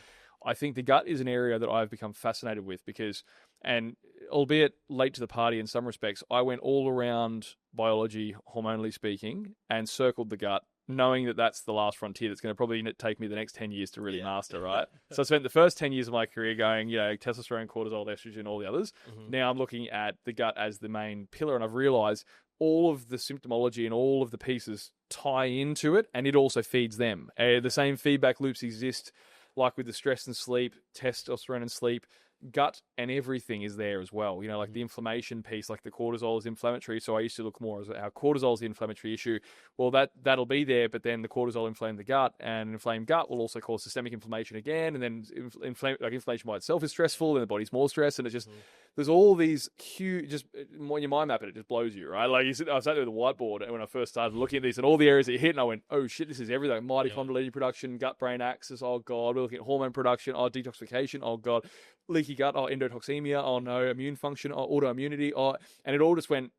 Speaker 1: I think the gut is an area that I've become fascinated with because, and albeit late to the party in some respects, I went all around biology, hormonally speaking, and circled the gut, knowing that that's the last frontier that's going to probably take me the next 10 years to really master, right? So I spent the first 10 years of my career going, testosterone, cortisol, estrogen, all the others. Now I'm looking at the gut as the main pillar, and I've realized all of the symptomology and all of the pieces tie into it, and it also feeds them. The same feedback loops exist, like with the stress and sleep, testosterone and sleep, gut and everything is there as well. Like the inflammation piece, like the cortisol is inflammatory. So I used to look more as how cortisol is the inflammatory issue. Well, that'll be there, but then the cortisol inflamed the gut, and inflamed gut will also cause systemic inflammation again. And then inflammation by itself is stressful, and the body's more stressed. And it's just, there's all these huge, just when you mind map it, it just blows you, right? Like I sat there with the whiteboard, and when I first started looking at these and all the areas that you hit, and I went, oh shit, this is everything. Mitochondrial energy production, gut-brain axis, oh god, we're looking at hormone production, oh detoxification, oh god, leaky gut, oh endotoxemia, oh no, immune function, oh autoimmunity, oh, and it all just went,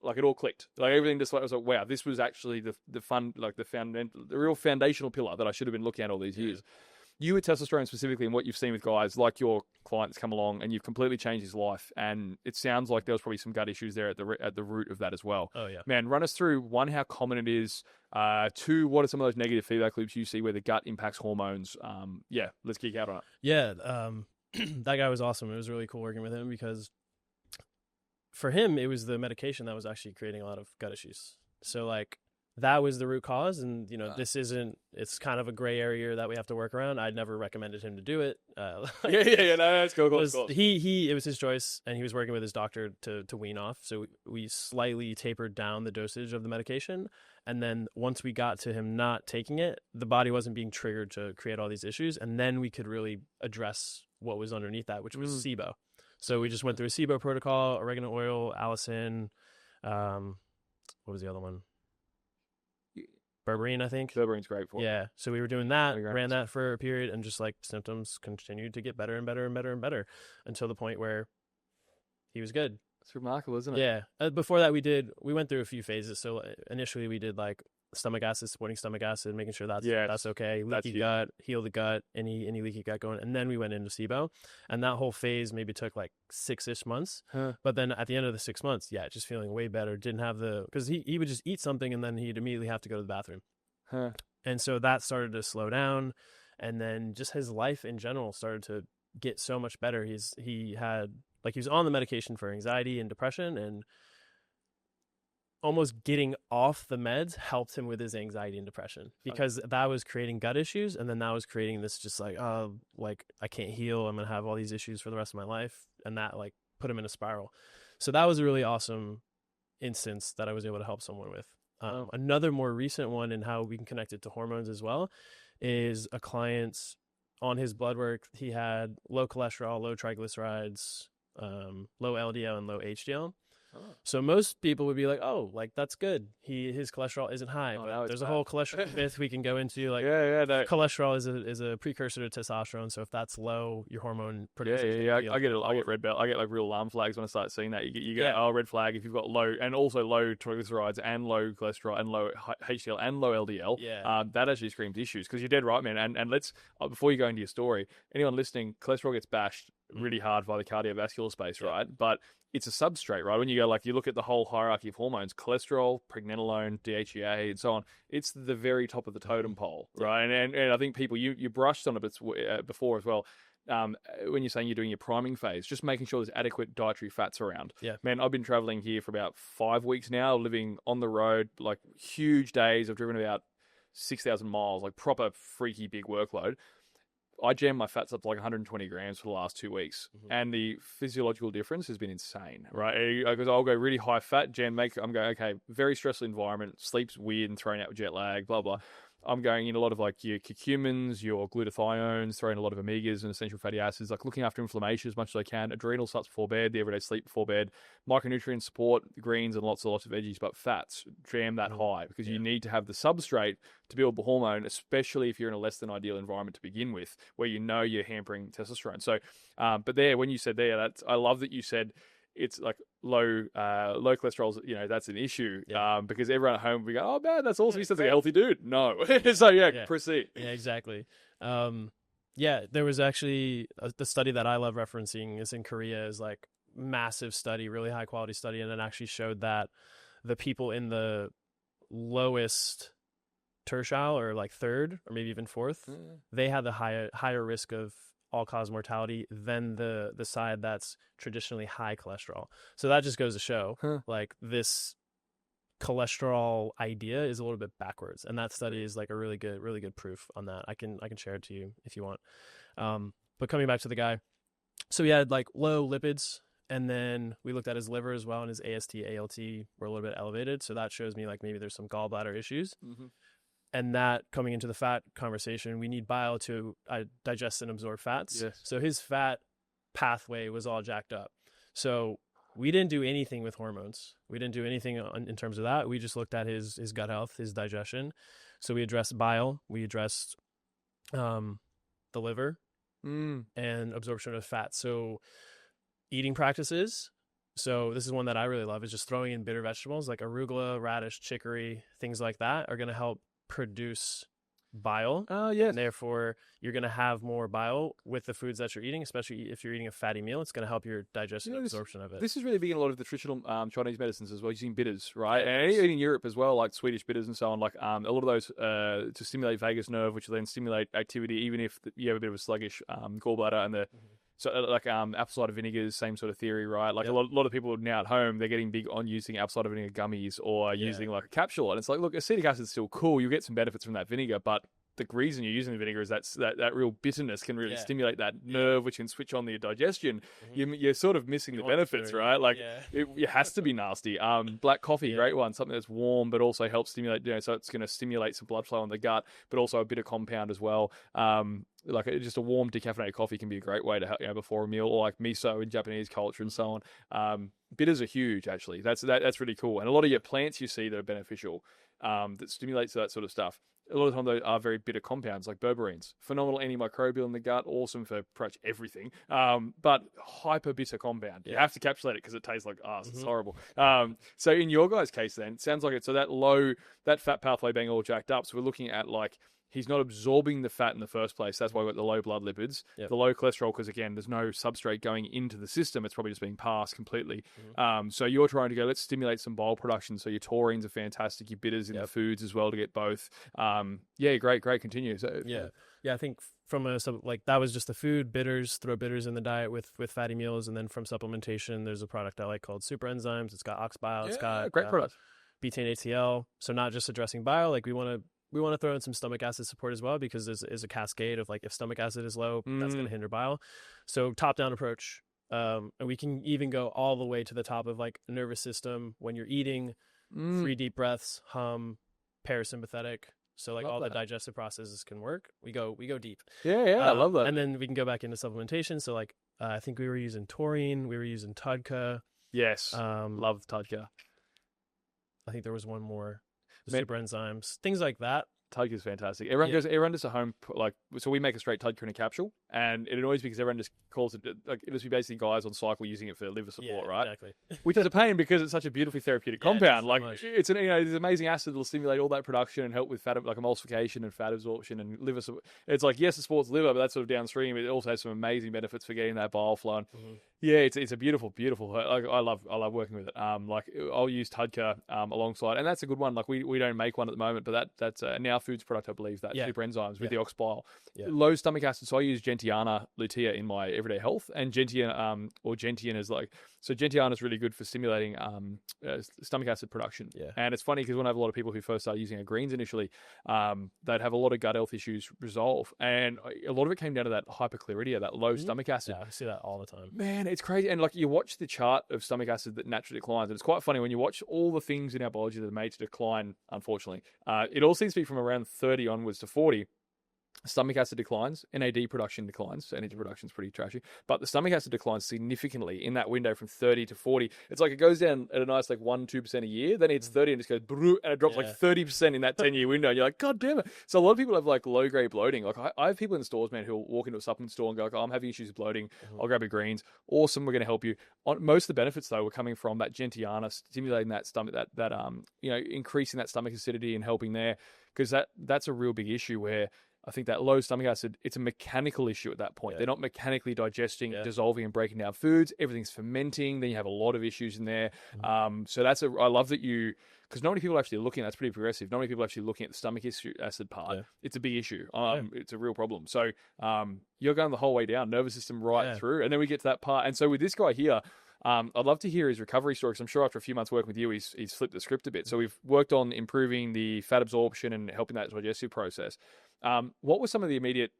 Speaker 1: like it all clicked. Like everything just, like, I was like, wow, this was actually the fun, like the real foundational pillar that I should have been looking at all these years. You with testosterone specifically, and what you've seen with guys like your client that's come along, and you've completely changed his life. And it sounds like there was probably some gut issues there at the root of that as well.
Speaker 2: Oh yeah, man.
Speaker 1: Run us through one, how common it is. Two, what are some of those negative feedback loops you see where the gut impacts hormones? Let's geek out on it.
Speaker 2: Yeah, that guy was awesome. It was really cool working with him because for him, it was the medication that was actually creating a lot of gut issues. So like that was the root cause. And, it's kind of a gray area that we have to work around. I'd never recommended him to do it.
Speaker 1: No, that's cool.
Speaker 2: It was his choice, and he was working with his doctor to wean off. So we slightly tapered down the dosage of the medication. And then once we got to him not taking it, the body wasn't being triggered to create all these issues. And then we could really address what was underneath that, which was SIBO. So we just went through a SIBO protocol, oregano oil, allicin, what was the other one? Berberine, I think.
Speaker 1: Berberine's great for it.
Speaker 2: Yeah. So we were doing that, ran that for a period, and just like symptoms continued to get better and better and better and better until the point where he was good.
Speaker 1: It's remarkable, isn't it?
Speaker 2: Yeah. Before that, we went through a few phases. So initially we did like stomach acid, supporting stomach acid, making sure that's okay. Leaky gut, heal the gut, any leaky gut going. And then we went into SIBO. And that whole phase maybe took like 6-ish months. But then at the end of the 6 months, just feeling way better. Didn't have because he would just eat something and then he'd immediately have to go to the bathroom. And so that started to slow down. And then just his life in general started to get so much better. He was on the medication for anxiety and depression, and almost getting off the meds helped him with his anxiety and depression because that was creating gut issues. And then that was creating this just like, I can't heal. I'm going to have all these issues for the rest of my life. And that like put him in a spiral. So that was a really awesome instance that I was able to help someone with. Another more recent one, and how we can connect it to hormones as well, is a client on his blood work. He had low cholesterol, low triglycerides, low LDL and low HDL. So most people would be like, oh, like that's good. His cholesterol isn't high. But there's a whole cholesterol myth we can go into. Like, cholesterol is a precursor to testosterone. So if that's low, your hormone produces.
Speaker 1: I get red belt. I get like real alarm flags when I start seeing that. You get red flag if you've got low, and also low triglycerides and low cholesterol and low HDL and low LDL. That actually screams issues, because you're dead right, man. And let's before you go into your story, anyone listening, cholesterol gets bashed really hard by the cardiovascular space, right? But it's a substrate, right? When you go, like, you look at the whole hierarchy of hormones, cholesterol, pregnenolone, DHEA, and so on, it's the very top of the totem pole, right? And I think people, you brushed on it before as well, when you're saying you're doing your priming phase, just making sure there's adequate dietary fats around. Man, I've been traveling here for about 5 weeks now, living on the road, like huge days. I've driven about 6,000 miles, like proper freaky big workload. I jam my fats up to like 120 grams for the last 2 weeks. And the physiological difference has been insane, right? Because I'll go really high fat, I'm going, okay, very stressful environment, sleep's weird and thrown out with jet lag, blah, blah. I'm going in a lot of like your curcumins, your glutathiones, throwing a lot of omegas and essential fatty acids, like looking after inflammation as much as I can. Adrenal starts before bed, the everyday sleep before bed, micronutrient support, greens and lots of veggies, but fats, jam that high because you need to have the substrate to build the hormone, especially if you're in a less than ideal environment to begin with, where you know you're hampering testosterone. So, but there, when you said there, I love that you said it's like low cholesterol, you know, that's an issue. Because everyone at home we go, oh man, that's awesome. He sounds like a healthy dude. No. So proceed.
Speaker 2: Yeah, exactly. There was actually the study that I love referencing is in Korea, is like massive study, really high quality study. And it actually showed that the people in the lowest tertile, or like third or maybe even fourth, they had the higher risk of all-cause mortality than the side that's traditionally high cholesterol. So that just goes to show like this cholesterol idea is a little bit backwards, and that study is like a really good proof on that. I can share it to you if you want. But coming back to the guy, so he had like low lipids, and then we looked at his liver as well, and his AST, ALT were a little bit elevated. So that shows me like maybe there's some gallbladder issues. And that, coming into the fat conversation, we need bile to digest and absorb fats.
Speaker 1: Yes.
Speaker 2: So his fat pathway was all jacked up. So we didn't do anything with hormones. We didn't do anything in terms of that. We just looked at his gut health, his digestion. So we addressed bile. We addressed the liver and absorption of fat. So eating practices. So this is one that I really love, is just throwing in bitter vegetables like arugula, radish, chicory, things like that are going to help produce bile.
Speaker 1: Yes.
Speaker 2: And therefore, you're going to have more bile with the foods that you're eating, especially if you're eating a fatty meal. It's going to help your digestion and absorption of it.
Speaker 1: This is really big in a lot of the traditional Chinese medicines as well, using bitters, right? And even in Europe as well, like Swedish bitters and so on, like a lot of those to stimulate vagus nerve, which will then stimulate activity, even if you have a bit of a sluggish gallbladder. And the so like apple cider vinegars, same sort of theory, right? Like a lot of people now at home, they're getting big on using apple cider vinegar gummies or using like a capsule. And it's like, look, acetic acid's still cool. You'll get some benefits from that vinegar, but the reason you're using the vinegar is that real bitterness can really stimulate that nerve, which can switch on the digestion. You're sort of missing the benefits, right? Like it has to be nasty. Black coffee, great one, something that's warm but also helps stimulate. You know, so it's going to stimulate some blood flow in the gut, but also a bitter compound as well. Like just a warm decaffeinated coffee can be a great way to help, you know, before a meal, or like miso in Japanese culture and so on. Bitters are huge, actually. That's really cool. And a lot of your plants you see that are beneficial, that stimulates that sort of stuff. A lot of the time, they are very bitter compounds, like berberines. Phenomenal antimicrobial in the gut, awesome for pretty much everything, but hyper bitter compound. You have to capsulate it because it tastes like ass. It's horrible. So in your guys' case then, it sounds like so that fat pathway being all jacked up, so we're looking at like, he's not absorbing the fat in the first place. That's why we've got the low blood lipids, the low cholesterol, because again, there's no substrate going into the system. It's probably just being passed completely. So you're trying to go, let's stimulate some bile production. So your taurines are fantastic, your bitters in the foods as well to get both. Great. Continue. So,
Speaker 2: I think from that was just the food, bitters, throw bitters in the diet with fatty meals. And then from supplementation, there's a product I like called Super Enzymes. It's got ox bile. It's got
Speaker 1: great product.
Speaker 2: betaine ATL. So not just addressing bile, like we want to throw in some stomach acid support as well, because there's a cascade of like, if stomach acid is low, that's going to hinder bile. So top-down approach. And we can even go all the way to the top of like nervous system. When you're eating, 3 deep breaths, hum, parasympathetic. So like all the digestive processes can work. We go deep.
Speaker 1: I love that.
Speaker 2: And then we can go back into supplementation. So like, I think we were using taurine, we were using Tudka.
Speaker 1: Yes. Love Tudka.
Speaker 2: I think there was one more. Super enzymes, things like that.
Speaker 1: Tudka is fantastic. Everyone does at home, like, so we make a straight Tudka in a capsule, and it annoys me because everyone just calls it, like, it must be basically guys on cycle using it for liver support, right?
Speaker 2: Exactly.
Speaker 1: Which is a pain because it's such a beautifully therapeutic compound. Like,
Speaker 2: it's
Speaker 1: there's amazing acid that will stimulate all that production and help with fat, like emulsification and fat absorption and liver support. It's like, yes, it supports liver, but that's sort of downstream. It also has some amazing benefits for getting that bile flowing. It's a beautiful. Like, I love working with it. Like, I'll use Tudka alongside, and that's a good one. Like, we don't make one at the moment, but that's a Now Foods product, I believe. That super enzymes with the ox bile, low stomach acid. So I use Gentiana lutea in my everyday health, and Gentian or Gentian is like, so Gentiana is really good for stimulating stomach acid production. And it's funny because when I have a lot of people who first started using our greens initially, they'd have a lot of gut health issues resolve, and a lot of it came down to that hyperchloridia, that low stomach acid.
Speaker 2: I see that all the time.
Speaker 1: Man, it's crazy. And like you watch the chart of stomach acid that naturally declines, and it's quite funny when you watch all the things in our biology that are made to decline, unfortunately. It all seems to be from around 30 onwards to 40. Stomach acid declines, NAD production declines, so energy production is pretty trashy, but the stomach acid declines significantly in that window from 30 to 40. It's like it goes down at a nice like 1-2% a year, then it's 30 and just goes and it drops like 30% in that 10-year window, and you're like, God damn it. So a lot of people have like low-grade bloating. Like I have people in the stores, man, who'll walk into a supplement store and go, I'm having issues with bloating, I'll grab your greens. Awesome, we're going to help you. Most of the benefits though were coming from that gentiana, stimulating that stomach, that increasing that stomach acidity and helping there, because that's a real big issue where I think that low stomach acid, it's a mechanical issue at that point. They're not mechanically digesting, dissolving and breaking down foods. Everything's fermenting. Then you have a lot of issues in there. So I love that because not many people are actually looking, that's pretty progressive. Not many people are actually looking at the stomach acid part. It's a big issue. It's a real problem. So you're going the whole way down, nervous system right through. And then we get to that part. And so with this guy here, I'd love to hear his recovery story, because I'm sure after a few months working with you, he's flipped the script a bit. So we've worked on improving the fat absorption and helping that digestive process. What were some of the immediate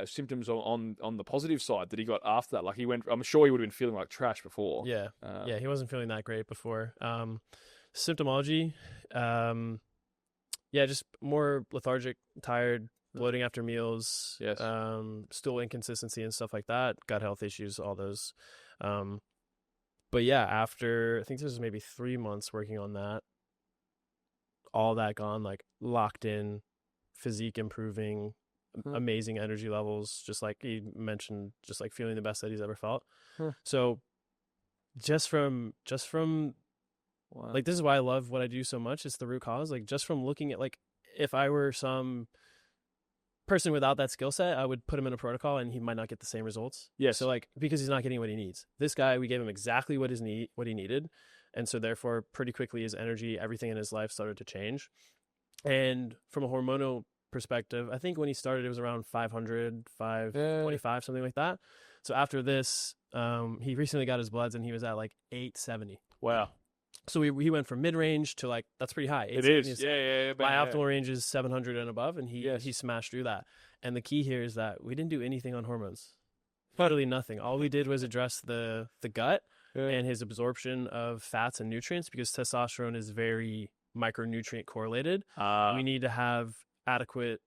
Speaker 1: symptoms on the positive side that he got after that? Like I'm sure he would have been feeling like trash before.
Speaker 2: Yeah. He wasn't feeling that great before. Symptomology, just more lethargic, tired, bloating after meals, stool inconsistency and stuff like that, gut health issues, all those. But yeah, after, I think this was maybe 3 months working on that, all that gone, like locked in, physique improving, amazing energy levels, just like he mentioned, just like feeling the best that he's ever felt. So just from wow. Like, this is why I love what I do so much. It's the root cause. Like, just from looking at, like, if I were some person without that skill set, I would put him in a protocol and he might not get the same results.
Speaker 1: Yes.
Speaker 2: So like, because he's not getting what he needs. This guy, we gave him exactly what he needed. And so therefore pretty quickly his energy, everything in his life started to change. And from a hormonal perspective, I think when he started, it was around 500, 525, something like that. So after this, he recently got his bloods and he was at like 870.
Speaker 1: Wow.
Speaker 2: So he went from mid-range to like, that's pretty high.
Speaker 1: It is. Yeah.
Speaker 2: My optimal range is 700 and above, and he smashed through that. And the key here is that we didn't do anything on hormones. Literally nothing. All we did was address the gut and his absorption of fats and nutrients, because testosterone is very micronutrient correlated. We need to have adequate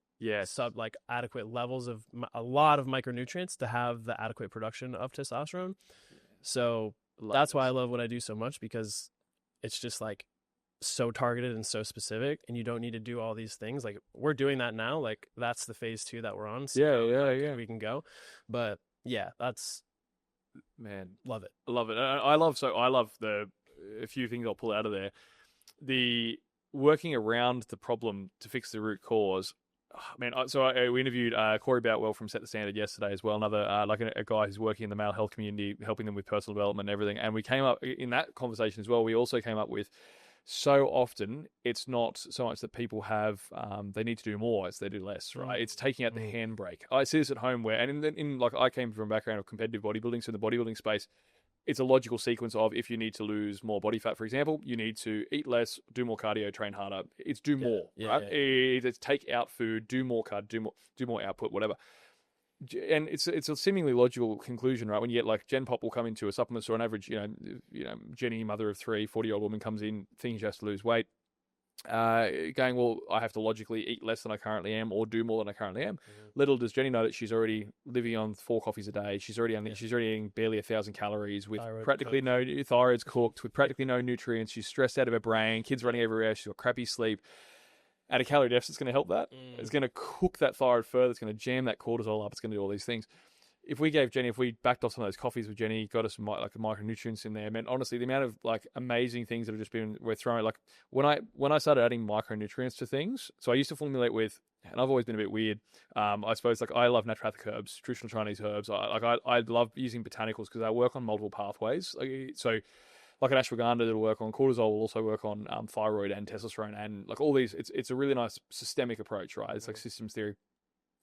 Speaker 2: adequate levels of a lot of micronutrients to have the adequate production of testosterone. So that's why I love what I do so much, because it's just like so targeted and so specific, and you don't need to do all these things. Like, we're doing that now. Like, that's the phase 2 that we're on. So we can go. But yeah, that's,
Speaker 1: man,
Speaker 2: love it.
Speaker 1: I love it. I love a few things I'll pull out of there. The working around the problem to fix the root cause. Man, so we interviewed Corey Boutwell from Set the Standard yesterday as well, another a guy who's working in the male health community, helping them with personal development and everything. And we came up in that conversation as well. We also came up with, so often it's not so much that people have they need to do more, it's they do less, right? It's taking out the handbrake. I see this at home where, and in like, I came from a background of competitive bodybuilding, so in the bodybuilding space, it's a logical sequence of, if you need to lose more body fat, for example, you need to eat less, do more cardio, train harder. It's do more, right? It's take out food, do more cardio, do more output, whatever. And it's a seemingly logical conclusion, right? When you get like Gen Pop will come into a supplement store, on average, Jenny, mother of 3, 40-year-old woman comes in, thinking she has to lose weight, going, well, I have to logically eat less than I currently am, or do more than I currently am. Little does Jenny know that she's already living on 4 coffees a day. She's already eating barely 1,000 calories, with practically no thyroid's cooked, with practically no nutrients. She's stressed out of her brain. Kids running everywhere. She's got crappy sleep. And a calorie deficit's going to help that. It's going to cook that thyroid further. It's going to jam that cortisol up. It's going to do all these things. If we backed off some of those coffees with Jenny, got us some like the micronutrients in there, man, honestly, the amount of like amazing things that have just been, we're throwing, like when I started adding micronutrients to things, so I used to formulate with, and I've always been a bit weird, I suppose, like, I love naturopathic herbs, traditional Chinese herbs. I love using botanicals because I work on multiple pathways. So like an ashwagandha that'll work on cortisol, will also work on thyroid and testosterone, and like all these, it's a really nice systemic approach, right? It's like systems theory.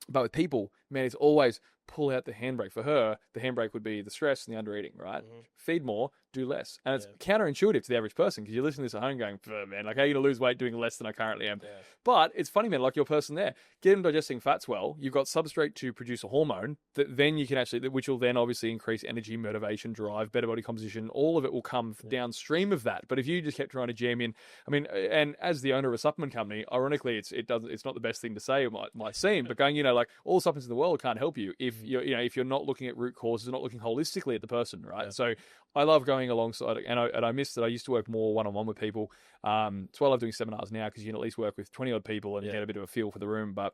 Speaker 1: But with people, man, it's always pull out the handbrake. For her, the handbrake would be the stress and the undereating, right? Feed more, do less. And it's counterintuitive to the average person because you're listening to this at home going, man, like, how are you going to lose weight doing less than I currently am? Yeah. But it's funny, man, like your person there, get them digesting fats well, you've got substrate to produce a hormone that then you can actually, which will then obviously increase energy, motivation, drive, better body composition. All of it will come downstream of that. But if you just kept trying to jam in, I mean, and as the owner of a supplement company, ironically, it's not the best thing to say, it might seem, but going, like all supplements in the world can't help you if if you're not looking at root causes, not looking holistically at the person, right? Yeah. So I love going alongside it, and I miss that I used to work more one-on-one with people. That's why I love doing seminars now, because you can at least work with 20 odd people and get a bit of a feel for the room. But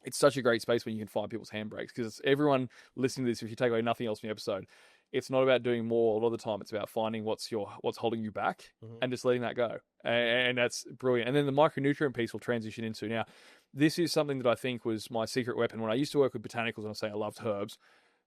Speaker 1: it's such a great space when you can find people's handbrakes, because everyone listening to this, if you take away nothing else from the episode, it's not about doing more. A lot of the time, it's about finding what's holding you back and just letting that go. And that's brilliant. And then the micronutrient piece will transition into, now, this is something that I think was my secret weapon. When I used to work with botanicals, and I say I loved herbs,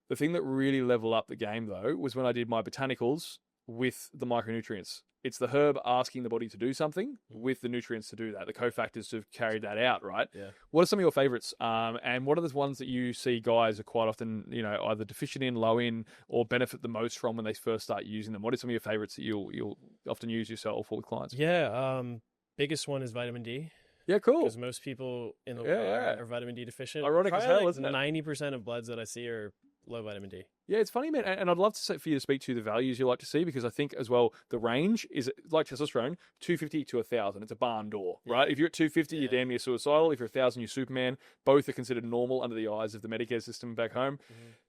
Speaker 1: the thing that really leveled up the game, though, was when I did my botanicals with the micronutrients. It's the herb asking the body to do something with the nutrients to do that. The cofactors to carry that out, right? Yeah. What are some of your favorites? And what are the ones that you see guys are quite often, either deficient in, low in, or benefit the most from when they first start using them? What are some of your favorites that you'll often use yourself or with clients?
Speaker 2: Yeah. Biggest one is vitamin D.
Speaker 1: Yeah, cool.
Speaker 2: Because most people in the world are vitamin D deficient.
Speaker 1: Ironic as hell, isn't it?
Speaker 2: 90% of bloods that I see are low vitamin D.
Speaker 1: Yeah, it's funny, man. And I'd love for you to speak to the values you like to see, because I think as well, the range is like testosterone, 250 to 1,000. It's a barn door, right? If you're at 250, you're damn near suicidal. If you're 1,000, you're Superman. Both are considered normal under the eyes of the Medicare system back home.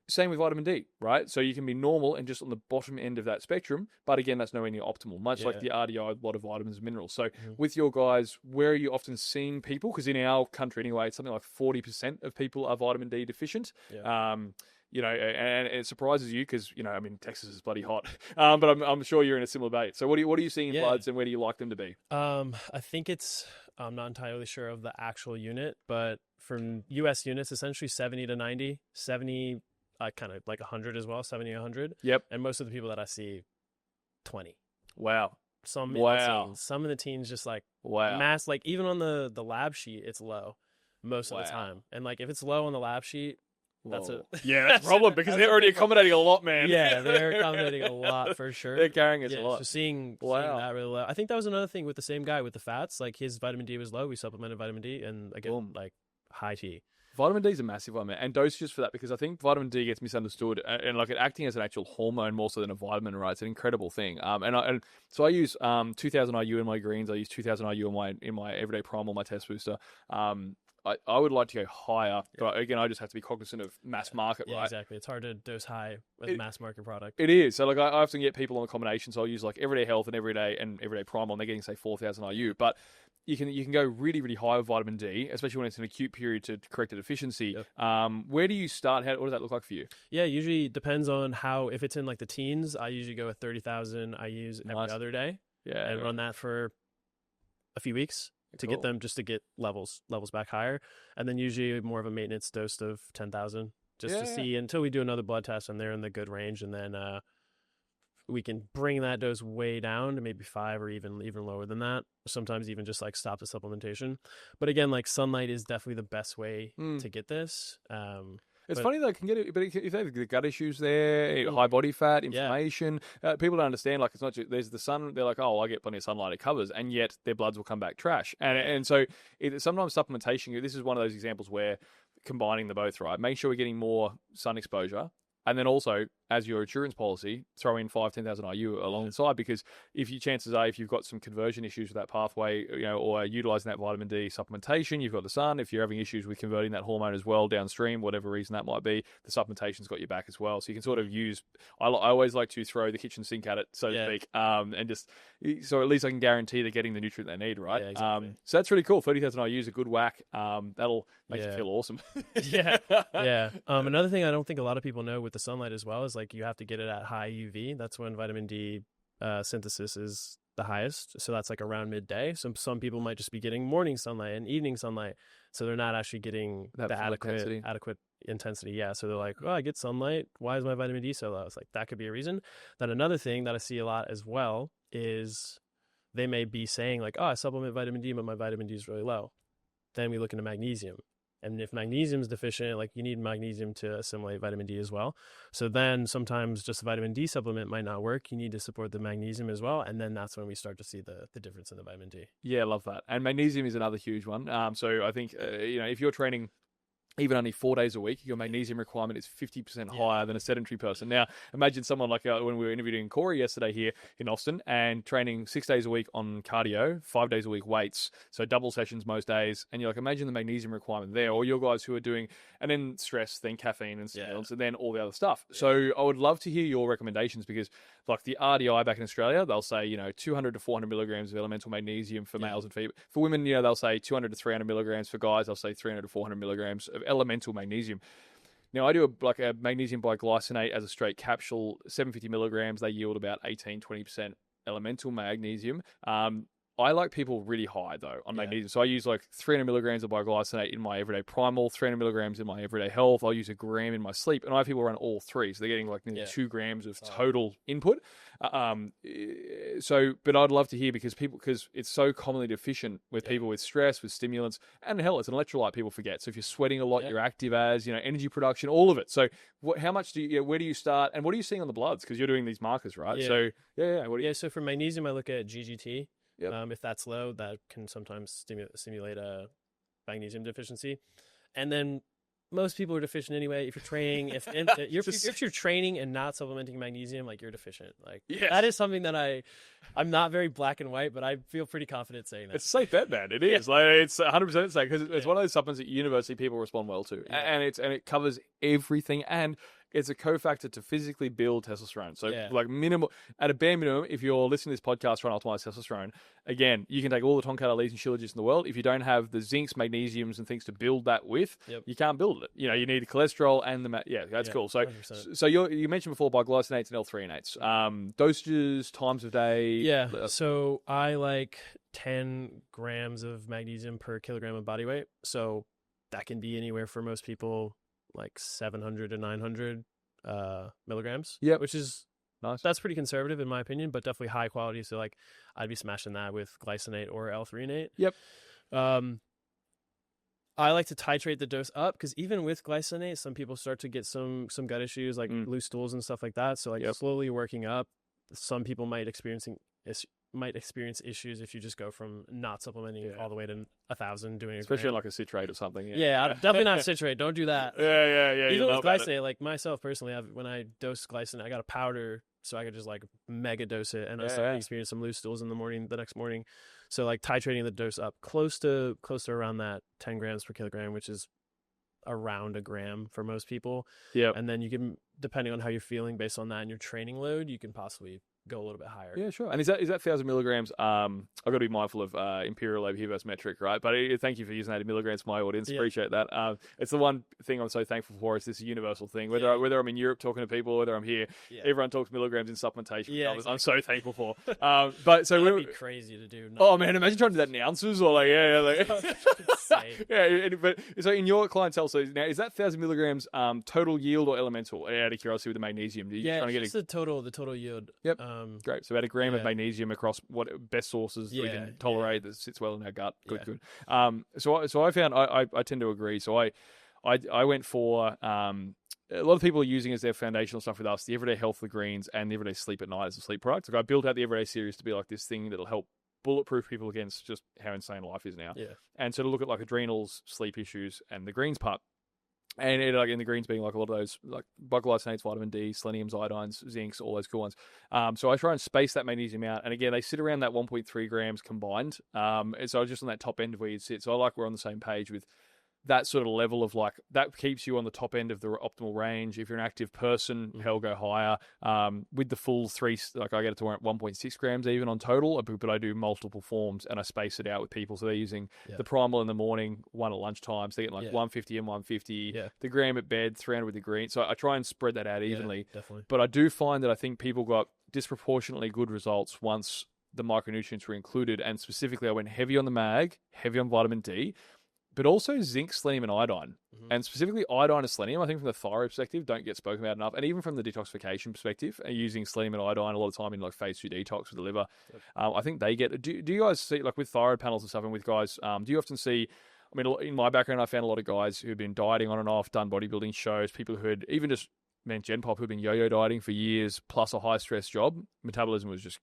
Speaker 1: Same with vitamin D, right? So you can be normal and just on the bottom end of that spectrum, but again, that's nowhere near optimal, much like the RDI, a lot of vitamins and minerals. So with your guys, where are you often seeing people? Because in our country anyway, it's something like 40% of people are vitamin D deficient. And it surprises you because, Texas is bloody hot. But I'm sure you're in a similar boat. So what are you seeing in bloods, and where do you like them to be?
Speaker 2: I think I'm not entirely sure of the actual unit, but from US units, essentially 70 to 90, 70, kind of like 100 as well, 70, 100.
Speaker 1: Yep.
Speaker 2: And most of the people that I see, 20.
Speaker 1: Wow.
Speaker 2: Some in the teens. Some of the teens just like mass, like even on the lab sheet, it's low most of the time. And like if it's low on the lab sheet, that's it.
Speaker 1: Yeah, that's a problem, because they're already accommodating a lot, man.
Speaker 2: Yeah, they're accommodating a lot for sure.
Speaker 1: They're carrying us a lot.
Speaker 2: So seeing that really low. I think that was another thing with the same guy with the fats. Like his vitamin D was low. We supplemented vitamin D, and again, like high T.
Speaker 1: Vitamin D is a massive one, man, and dosages for that, because I think vitamin D gets misunderstood, and like it acting as an actual hormone more so than a vitamin, right? It's an incredible thing. So I use 2,000 IU in my greens. I use 2,000 IU in my everyday primal, my test booster. I would like to go higher, but again, I just have to be cognizant of mass market, right?
Speaker 2: Yeah, exactly. It's hard to dose high with mass market product.
Speaker 1: It is. So like I often get people on a combination, so I'll use like everyday health and everyday primal, and they're getting say 4,000 IU, but you can go really, really high with vitamin D, especially when it's an acute period to correct a deficiency. Yep. Where do you start? What does that look like for you?
Speaker 2: Yeah, usually depends on if it's in like the teens, I usually go with 30,000 IUs every other day. Yeah. And run that for a few weeks to get them, just to get levels back higher. And then usually more of a maintenance dose of 10,000 just to see until we do another blood test and they're in the good range. And then, we can bring that dose way down to maybe 5 or even lower than that. Sometimes even just like stop the supplementation. But again, like sunlight is definitely the best way to get this.
Speaker 1: It's funny though, can get it, but if they have the gut issues there, high body fat, inflammation, people don't understand. Like it's not just, there's the sun. They're like, oh, I get plenty of sunlight, it covers, and yet their bloods will come back trash. And so sometimes supplementation. This is one of those examples where combining the both, right? Make sure we're getting more sun exposure. And then also, as your insurance policy, throw in 5,000-10,000 IU alongside, because chances are, if you've got some conversion issues with that pathway, or utilizing that vitamin D supplementation, you've got the sun. If you're having issues with converting that hormone as well downstream, whatever reason that might be, the supplementation's got your back as well. So you can sort of use. I always like to throw the kitchen sink at it, so to speak, and just so at least I can guarantee they're getting the nutrient they need, right?
Speaker 2: Yeah, exactly.
Speaker 1: So that's really cool. 30,000 IU is a good whack. That'll make you feel awesome.
Speaker 2: Yeah. Another thing I don't think a lot of people know with the sunlight as well is like you have to get it at high UV. That's when vitamin D synthesis is the highest. So that's like around midday. Some people might just be getting morning sunlight and evening sunlight, so they're not actually getting the adequate intensity. Yeah. So they're like, oh, I get sunlight. Why is my vitamin D so low? It's like that could be a reason. Then another thing that I see a lot as well is they may be saying like, oh, I supplement vitamin D, but my vitamin D is really low. Then we look into magnesium. And if magnesium is deficient, like you need magnesium to assimilate vitamin D as well. So then sometimes just a vitamin D supplement might not work. You need to support the magnesium as well. And then that's when we start to see the difference in the vitamin D.
Speaker 1: Yeah, I love that. And magnesium is another huge one. So I think, if you're training even only 4 days a week, your magnesium requirement is 50% higher than a sedentary person. Now, imagine someone like when we were interviewing Corey yesterday here in Austin and training 6 days a week on cardio, 5 days a week weights, so double sessions most days. And you're like, imagine the magnesium requirement there, or your guys who are doing, and then stress, then caffeine and stimulants, and then all the other stuff. Yeah. So I would love to hear your recommendations because like the RDI back in Australia, they'll say, 200 to 400 milligrams of elemental magnesium for males and females. For women, they'll say 200 to 300 milligrams. For guys, they'll say 300 to 400 milligrams of elemental magnesium. Now, I do a magnesium biglycinate as a straight capsule, 750 milligrams. They yield about 18-20% elemental magnesium. I like people really high, though, on magnesium. So I use like 300 milligrams of biglycinate in my everyday primal, 300 milligrams in my everyday health. I'll use a gram in my sleep. And I have people run all three. So they're getting like nearly 2 grams of total input. But I'd love to hear because it's so commonly deficient with people with stress, with stimulants, and hell, it's an electrolyte people forget. So if you're sweating a lot, you're active as, energy production, all of it. So how much where do you start? And what are you seeing on the bloods? Because you're doing these markers, right?
Speaker 2: Yeah.
Speaker 1: So,
Speaker 2: so for magnesium, I look at GGT.
Speaker 1: Yep.
Speaker 2: If that's low, that can sometimes simulate a magnesium deficiency. And then most people are deficient anyway. If you're training, if you're training and not supplementing magnesium, like you're deficient. Like that is something that I'm not very black and white, but I feel pretty confident saying that.
Speaker 1: It's a safe bet, man. It is like it's 100% safe because it's one of those supplements that university people respond well to, and it covers everything and. It's a cofactor to physically build testosterone. So, like minimal, at a bare minimum, if you're listening to this podcast trying to optimize testosterone, again, you can take all the Tonkat Elite and Shilajits in the world. If you don't have the zincs, magnesiums, and things to build that with, you can't build it. You need the cholesterol and the that's cool. So, 100%. So you mentioned before biglycinates and L-threonates. Dosages, times of day.
Speaker 2: Yeah. So I like 10 grams of magnesium per kilogram of body weight. So that can be anywhere for most people. Like 700 to 900 milligrams.
Speaker 1: Yeah,
Speaker 2: which is
Speaker 1: nice.
Speaker 2: That's pretty conservative in my opinion, but definitely high quality. So like I'd be smashing that with glycinate or L-threonate.
Speaker 1: Yep.
Speaker 2: I like to titrate the dose up because even with glycinate, some people start to get some gut issues like loose stools and stuff like that. So like slowly working up. Some people might experience issues if you just go from not supplementing all the way to 1,000 doing
Speaker 1: especially like a citrate or something.
Speaker 2: Definitely not citrate. Don't do that.
Speaker 1: Yeah.
Speaker 2: Even with glycinate, like myself personally, when I dose glycinate, I got a powder so I could just like mega dose it, and I started to experience some loose stools in the next morning. So like titrating the dose up close to around that 10 grams per kilogram, which is around a gram for most people.
Speaker 1: Yeah, and
Speaker 2: then you can, depending on how you're feeling based on that and your training load, you can possibly go a little bit higher.
Speaker 1: Yeah, sure. And is that 1,000 milligrams? I've got to be mindful of imperial over here versus metric, right? But thank you for using that in milligrams for my audience. Appreciate that. It's the one thing I'm so thankful for is this universal thing. Whether I'm in Europe talking to people, whether I'm here, everyone talks milligrams in supplementation. Yeah, exactly. I'm so thankful for. But so
Speaker 2: that'd be crazy to do.
Speaker 1: Oh man, imagine trying to do that in ounces or But so in your clientele, so now is that 1,000 milligrams total yield or elemental? Out of curiosity, with the magnesium,
Speaker 2: it's the total yield.
Speaker 1: Yep. Great. So about a gram of magnesium across what best sources we can tolerate that sits well in our gut. Good. So I found I tend to agree. So I went for a lot of people are using as their foundational stuff with us the Everyday Health, the greens, and the Everyday Sleep at Night as a sleep product. Like I built out the Everyday series to be like this thing that'll help bulletproof people against just how insane life is now.
Speaker 2: Yeah.
Speaker 1: And so to look at like adrenals, sleep issues, and the greens part. And like in the greens being like a lot of those like biglycinates, vitamin D, seleniums, iodines, zincs, all those cool ones. So I try and space that magnesium out. And again, they sit around that 1.3 grams combined. And so just on that top end of where you sit. So I like we're on the same page with that sort of level of like, that keeps you on the top end of the optimal range. If you're an active person, hell, go higher. With the full three, like I get it to 1.6 grams even on total, but I do multiple forms and I space it out with people. So they're using the primal in the morning, one at lunchtime. So they get like 150 and 150, the gram at bed, 300 with the green. So I try and spread that out evenly.
Speaker 2: Definitely.
Speaker 1: But I do find that I think people got disproportionately good results once the micronutrients were included. And specifically, I went heavy on the mag, heavy on vitamin D, but also zinc, selenium, and iodine. And specifically iodine and selenium, I think from the thyroid perspective, don't get spoken about enough. And even from the detoxification perspective, using selenium and iodine a lot of time in like phase 2 detox with the liver, I think they get... Do you guys see, like with thyroid panels and stuff and with guys, do you often see... mean, in my background, I found a lot of guys who've been dieting on and off, done bodybuilding shows, people who had even just, man, Gen Pop who've been yo-yo dieting for years, plus a high-stress job. Metabolism was just,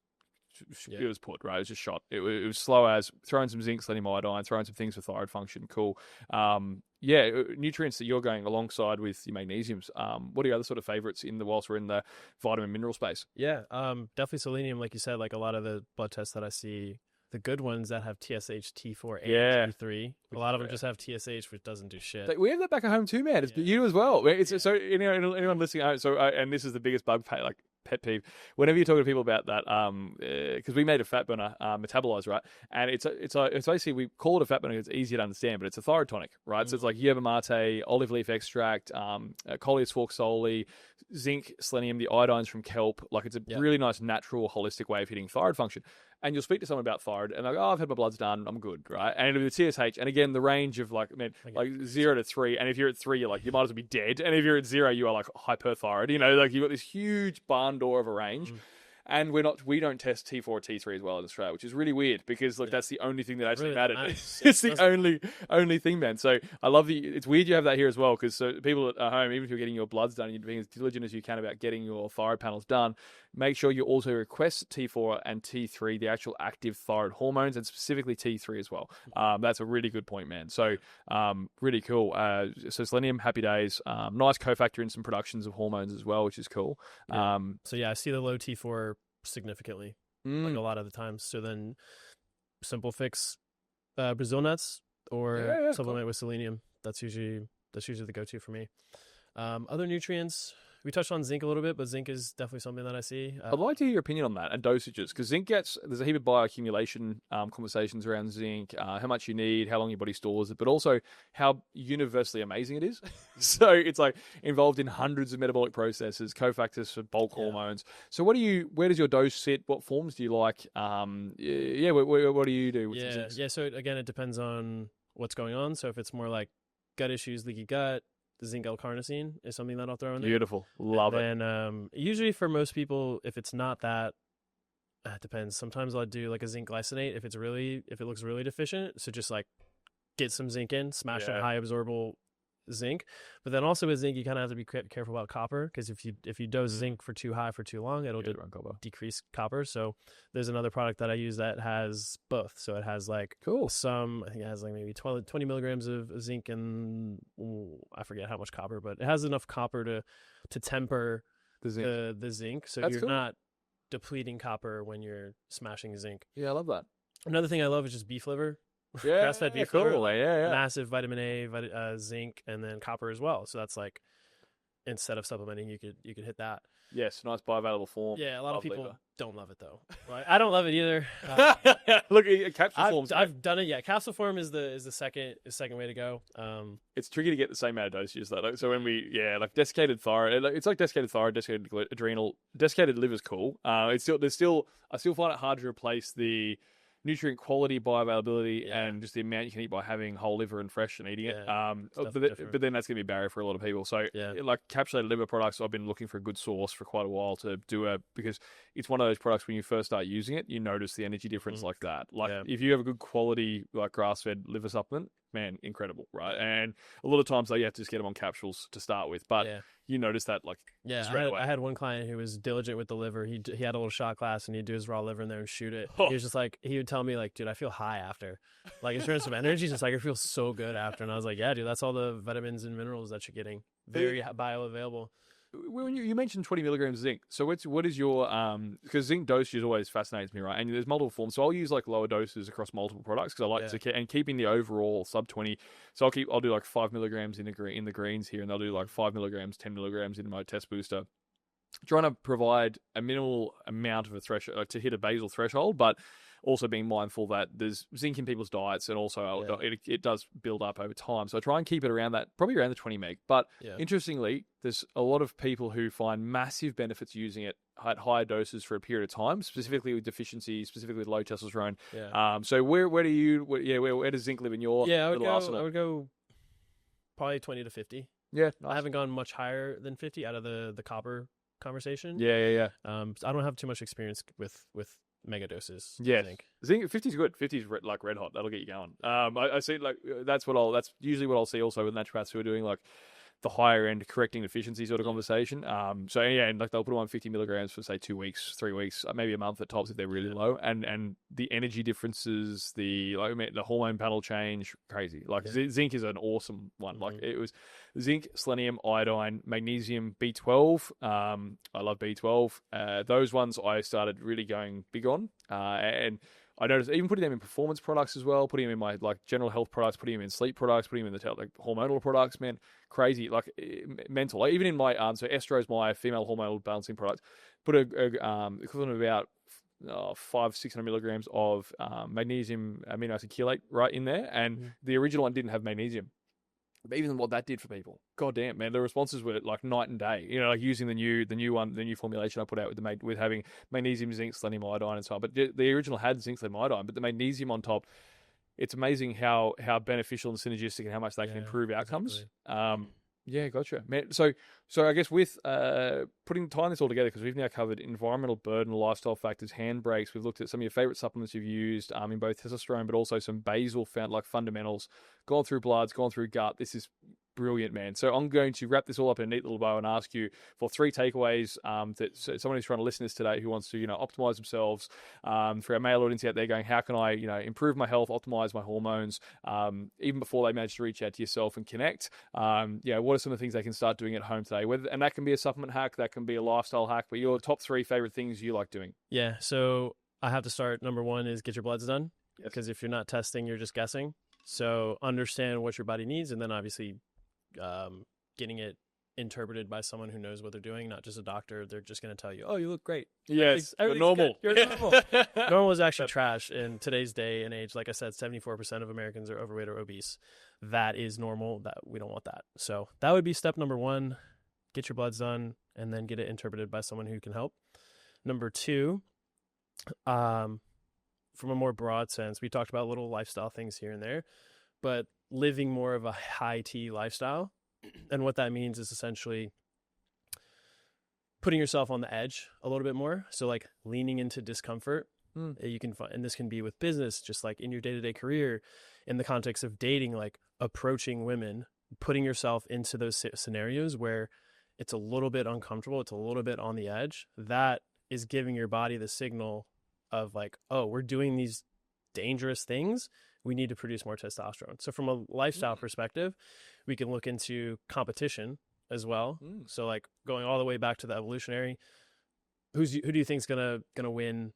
Speaker 1: it was put, right? It was just shot. It was slow as throwing some zinc, selenium iodine, throwing some things for thyroid function. Cool. Nutrients that you're going alongside with your magnesiums. What are your other sort of favorites whilst we're in the vitamin mineral space?
Speaker 2: Yeah, definitely selenium, like you said. Like a lot of the blood tests that I see, the good ones that have TSH, T4, and T3. A lot of them just have TSH, which doesn't do shit.
Speaker 1: We have that back at home too, man. It's you as well. So anyone listening out. So and this is the biggest pet peeve. Whenever you talk to people about that, because we made a fat burner metabolize, right? And it's basically, we call it a fat burner because it's easier to understand, but it's a thyroid tonic, right? So it's like yerba mate, olive leaf extract, coleus fork sole, zinc, selenium, the iodines from kelp. Like it's a really nice, natural, holistic way of hitting thyroid function. And you'll speak to someone about thyroid, and like, oh, I've had my bloods done, I'm good, right? And with the TSH, and again, the range of like 0 to 3, and if you're at 3, you're like, you might as well be dead, and if you're at 0, you are like hyperthyroid. You know, like you've got this huge barn door of a range. And we don't test T4 or T3 as well in Australia, which is really weird because that's the only thing that actually really mattered. Nice. It's the only thing, man. So I love it's weird you have that here as well, because so people at home, even if you're getting your bloods done and you're being as diligent as you can about getting your thyroid panels done, make sure you also request T4 and T3, the actual active thyroid hormones, and specifically T3 as well. That's a really good point, man. So really cool. So selenium, happy days. Nice cofactor in some productions of hormones as well, which is cool.
Speaker 2: Yeah. I see the low T4 significantly, like a lot of the times. So then simple fix Brazil nuts or supplement with selenium. That's usually the go-to for me. Other nutrients, we touched on zinc a little bit, but zinc is definitely something that I see.
Speaker 1: I'd like to hear your opinion on that and dosages, because zinc there's a heap of bioaccumulation conversations around zinc, how much you need, how long your body stores it, but also how universally amazing it is. So it's like involved in hundreds of metabolic processes, cofactors for bulk hormones. So where does your dose sit? What forms do you like? What do you do with the zinc?
Speaker 2: So again, it depends on what's going on. So if it's more like gut issues, leaky gut, the zinc L-carnosine is something that I'll throw in there.
Speaker 1: Beautiful. Love it.
Speaker 2: And usually for most people, if it's not that, it depends. Sometimes I'll do like a zinc glycinate if it looks really deficient. So just like get some zinc in, smash that high absorbable zinc. But then also with zinc, you kind of have to be careful about copper, because if you dose zinc for too high for too long, it'll decrease copper. So there's another product that I use that has both. So it has like I think it has like maybe 20 milligrams of zinc and I forget how much copper, but it has enough copper to temper the zinc. So you're not depleting copper when you're smashing zinc.
Speaker 1: Yeah, I love that.
Speaker 2: Another thing I love is just beef liver.
Speaker 1: Grass-fed beef liver.
Speaker 2: Massive vitamin A, zinc, and then copper as well. So that's like, instead of supplementing, you could hit that.
Speaker 1: Yes, nice bioavailable form.
Speaker 2: Yeah, a lot of people don't love it though. Like, I don't love it either.
Speaker 1: Look, capsule forms.
Speaker 2: I've done it. Yeah, capsule form is the second way to go.
Speaker 1: It's tricky to get the same amount of dosages though. So when like desiccated thyroid, it's like desiccated thyroid, desiccated adrenal, desiccated liver's cool. I still find it hard to replace the nutrient quality, bioavailability, and just the amount you can eat by having whole liver and fresh and eating it. But then that's going to be a barrier for a lot of people. So like capsulated liver products, I've been looking for a good source for quite a while to do because it's one of those products when you first start using it, you notice the energy difference like that. Like if you have a good quality, like grass-fed liver supplement, man, incredible, right? And a lot of times you have to just get them on capsules to start with, but you notice that straight away.
Speaker 2: I had one client who was diligent with the liver. He had a little shot glass and he'd do his raw liver in there and shoot it. He was just like, he would tell me like, dude, I feel high after. Like in terms of energy, just like I feel so good after. And I was like, yeah, dude, that's all the vitamins and minerals that you're getting. Very bioavailable.
Speaker 1: When you mentioned 20 milligrams of zinc, so what is your because zinc dosage always fascinates me, right? And there's multiple forms, so I'll use like lower doses across multiple products because I like to and keeping the overall sub 20. So I'll do like 5 milligrams in the greens here, and they'll do like 5 milligrams, 10 milligrams in my test booster, trying to provide a minimal amount of a threshold to hit a basal threshold, but also being mindful that there's zinc in people's diets, and also it does build up over time. So I try and keep it around that, probably around the 20 meg. But interestingly, there's a lot of people who find massive benefits using it at higher doses for a period of time, specifically with deficiency, specifically with low testosterone. So where does zinc live in your little arsenal?
Speaker 2: I would go probably 20 to 50.
Speaker 1: Yeah, nice.
Speaker 2: I haven't gone much higher than 50 out of the copper conversation.
Speaker 1: Yeah.
Speaker 2: I don't have too much experience with mega doses.
Speaker 1: Yes.
Speaker 2: Zinc.
Speaker 1: Zinc 50 is good. 50 is like red hot. That'll get you going. I see like that's usually what I'll see also with naturopaths who are doing like the higher end correcting deficiency sort of conversation. So yeah, and like they'll put them on 50 milligrams for say 2 weeks, 3 weeks, maybe a month at tops if they're really low. And the energy differences, the hormone panel change, crazy. Like zinc is an awesome one. Like it was zinc, selenium, iodine, magnesium, B12. I love B12. Those ones I started really going big on. And I noticed even putting them in performance products as well, putting them in my like general health products, putting them in sleep products, putting them in the like hormonal products, man, crazy, like mental. Like even in my so Estro's my female hormonal balancing product, put a equivalent of about 500-600 milligrams of magnesium amino acid chelate right in there, and the original one didn't have magnesium. But even what that did for people, god damn, man, the responses were like night and day. You know, like using the new formulation I put out with having magnesium, zinc, selenium, iodine, and so on. But the original had zinc, selenium, iodine, but the magnesium on top. It's amazing how beneficial and synergistic and how much they can improve outcomes. Exactly. Yeah, gotcha, man. So I guess with tying this all together, because we've now covered environmental burden, lifestyle factors, handbrakes. We've looked at some of your favorite supplements you've used in both testosterone, but also some basal fundamentals. Gone through bloods, gone through gut. This is brilliant, man. So I'm going to wrap this all up in a neat little bow and ask you for 3 takeaways that someone who's trying to listen to this today who wants to, optimize themselves, for our male audience out there going, how can I, improve my health, optimize my hormones, even before they manage to reach out to yourself and connect. What are some of the things they can start doing at home today? And that can be a supplement hack, that can be a lifestyle hack, but your top 3 favorite things you like doing.
Speaker 2: Yeah. So I have to start. Number 1 is get your bloods done. Because if you're not testing, you're just guessing. So understand what your body needs, and then obviously getting it interpreted by someone who knows what they're doing, not just a doctor. They're just going to tell you, "Oh, you look great."
Speaker 1: Yes, normal.
Speaker 2: You're normal. Normal is actually trash in today's day and age. Like I said, 74% of Americans are overweight or obese. That is normal. That we don't want that. So that would be step number 1: get your bloods done, and then get it interpreted by someone who can help. Number 2, from a more broad sense, we talked about little lifestyle things here and there, but living more of a high T lifestyle. And what that means is essentially putting yourself on the edge a little bit more. So like leaning into discomfort. You can find, and this can be with business, just like in your day-to-day career, in the context of dating, like approaching women, putting yourself into those scenarios where it's a little bit uncomfortable, it's a little bit on the edge. That is giving your body the signal of like, oh, we're doing these dangerous things. We need to produce more testosterone. So from a lifestyle perspective, we can look into competition as well. So like going all the way back to the evolutionary, who do you think is gonna win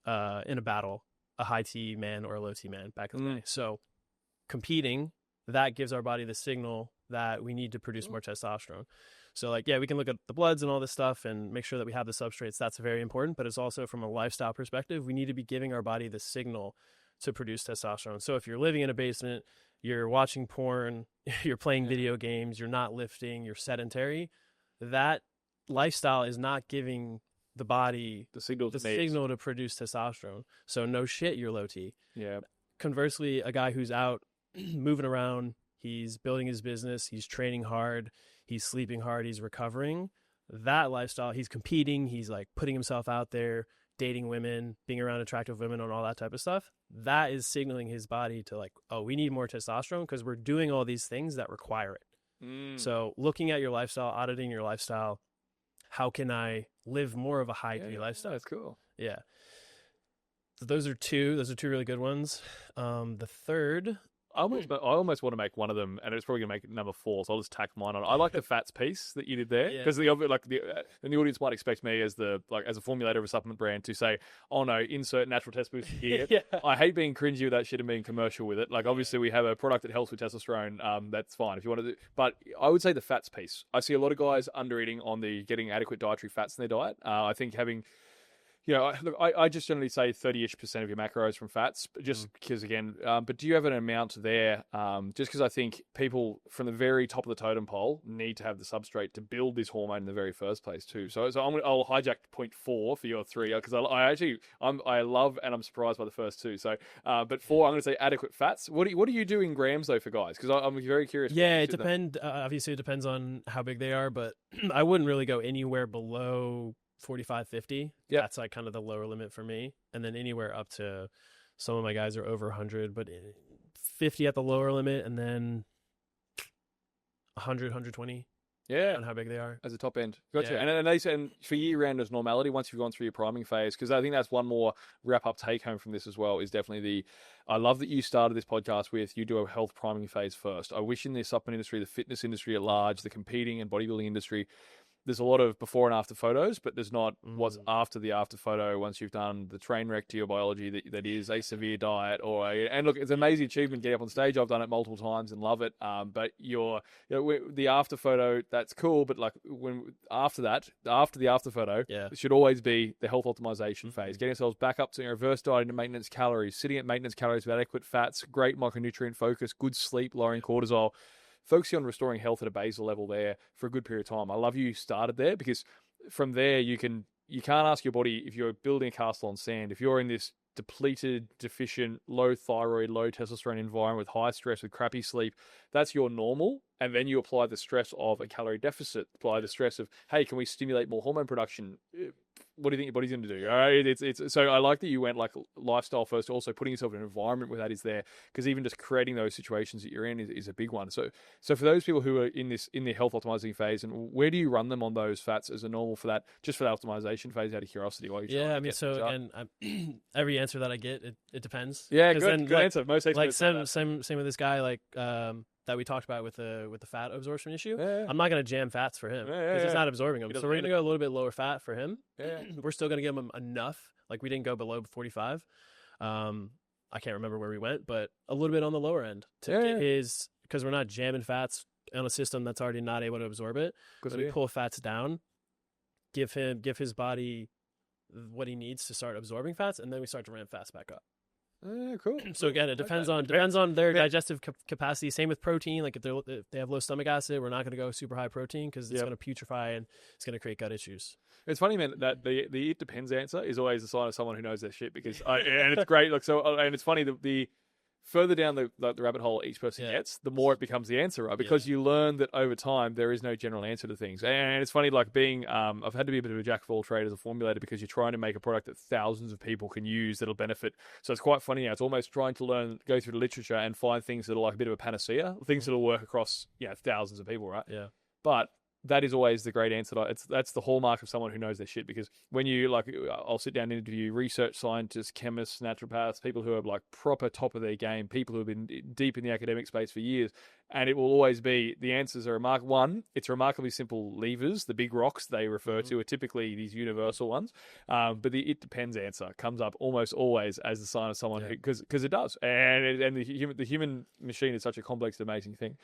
Speaker 2: in a battle, a high T man or a low T man back in the day? So competing, that gives our body the signal that we need to produce more testosterone. So like, yeah, we can look at the bloods and all this stuff and make sure that we have the substrates. That's very important, but it's also from a lifestyle perspective, we need to be giving our body the signal to produce testosterone. So if you're living in a basement, you're watching porn, you're playing video games, you're not lifting, you're sedentary, that lifestyle is not giving the body the signal to produce testosterone. So no shit, you're low T.
Speaker 1: Yeah.
Speaker 2: Conversely, a guy who's out moving around, he's building his business, he's training hard, he's sleeping hard, he's recovering, that lifestyle, he's competing, he's like putting himself out there, dating women, being around attractive women and all that type of stuff. That is signaling his body to like, oh, we need more testosterone because we're doing all these things that require it. So looking at your lifestyle, auditing your lifestyle, how can I live more of a high T lifestyle?
Speaker 1: That's cool.
Speaker 2: Yeah. So those are two really good ones. The third,
Speaker 1: I almost want to make one of them, and it's probably going to make number 4, so I'll just tack mine on. I like the fats piece that you did there, because the audience might expect me as a formulator of a supplement brand to say, oh no, insert natural test booster here. I hate being cringy with that shit and being commercial with it. Like obviously we have a product that helps with testosterone, that's fine if you want to do, but I would say the fats piece. I see a lot of guys under eating on the getting adequate dietary fats in their diet. I think having I just generally say 30-ish% of your macros from fats, just because again, but do you have an amount there? Just because I think people from the very top of the totem pole need to have the substrate to build this hormone in the very first place too. So I'll hijack point 4 for your 3, because I love and I'm surprised by the first 2. So, but 4, I'm going to say adequate fats. What do you do in grams though for guys? Because I'm very curious.
Speaker 2: Yeah, it depends. Obviously, it depends on how big they are, but I wouldn't really go anywhere below 45, 50.
Speaker 1: Yep.
Speaker 2: That's like kind of the lower limit for me. And then anywhere up to, some of my guys are over 100, but 50 at the lower limit, and then 100, 120.
Speaker 1: Yeah,
Speaker 2: on how big they are
Speaker 1: as a top end. Gotcha.
Speaker 2: Yeah.
Speaker 1: And they said for year round as normality, once you've gone through your priming phase, because I think that's one more wrap up take home from this as well, is definitely I love that you started this podcast with you do a health priming phase first. I wish in the supplement industry, the fitness industry at large, the competing and bodybuilding industry, there's a lot of before and after photos, but there's not what's after the after photo once you've done the train wreck to your biology that is a severe diet and look, it's an amazing achievement getting up on stage. I've done it multiple times and love it. But the after photo, that's cool. But like after the after photo, it should always be the health optimization phase, getting ourselves back up to reverse dieting to maintenance calories, sitting at maintenance calories with adequate fats, great micronutrient focus, good sleep, lowering cortisol. Focusing on restoring health at a basal level there for a good period of time. I love you started there because from there you can't ask your body if you're building a castle on sand, if you're in this depleted, deficient, low thyroid, low testosterone environment with high stress, with crappy sleep, that's your normal. And then you apply the stress of a calorie deficit, apply the stress of, hey, can we stimulate more hormone production? What do you think your body's going to do? All right, it's so I like that you went like lifestyle first. Also, putting yourself in an environment where that is there, because even just creating those situations that you're in is a big one. So for those people who are in the health optimizing phase, and where do you run them on those fats as a normal for that, just for that optimization phase, out of curiosity?
Speaker 2: Every answer that I get, it depends.
Speaker 1: Yeah, good answer. Most
Speaker 2: like same with this guy that we talked about with the fat absorption issue. I'm not going to jam fats for him because he's not absorbing them. So we're going to go a little bit lower fat for him. We're still going to give him enough. Like we didn't go below 45. I can't remember where we went, but a little bit on the lower end to get his, because we're not jamming fats on a system that's already not able to absorb it. So we pull fats down, give his body what he needs to start absorbing fats, and then we start to ramp fats back up.
Speaker 1: Cool.
Speaker 2: So again, it depends on their digestive capacity. Same with protein. Like if they have low stomach acid, we're not going to go super high protein because it's going to putrefy and it's going to create gut issues.
Speaker 1: It's funny, man, that the it depends answer is always a sign of someone who knows their shit, because and it's great. Like and it's funny the further down the rabbit hole each person gets, the more it becomes the answer, right? Because you learn that over time there is no general answer to things. And it's funny, like being, I've had to be a bit of a jack of all trades as a formulator, because you're trying to make a product that thousands of people can use that'll benefit. So it's quite funny now. It's almost trying to go through the literature and find things that are like a bit of a panacea, things that'll work across thousands of people, right?
Speaker 2: Yeah.
Speaker 1: But that is always the great answer. That's the hallmark of someone who knows their shit, because when you I'll sit down and interview research scientists, chemists, naturopaths, people who are like proper top of their game, people who have been deep in the academic space for years, and it will always be the answers are it's remarkably simple levers. The big rocks they refer to are typically these universal ones, but the it depends answer comes up almost always as the sign of someone who, because it does, and the human machine is such a complex, amazing thing.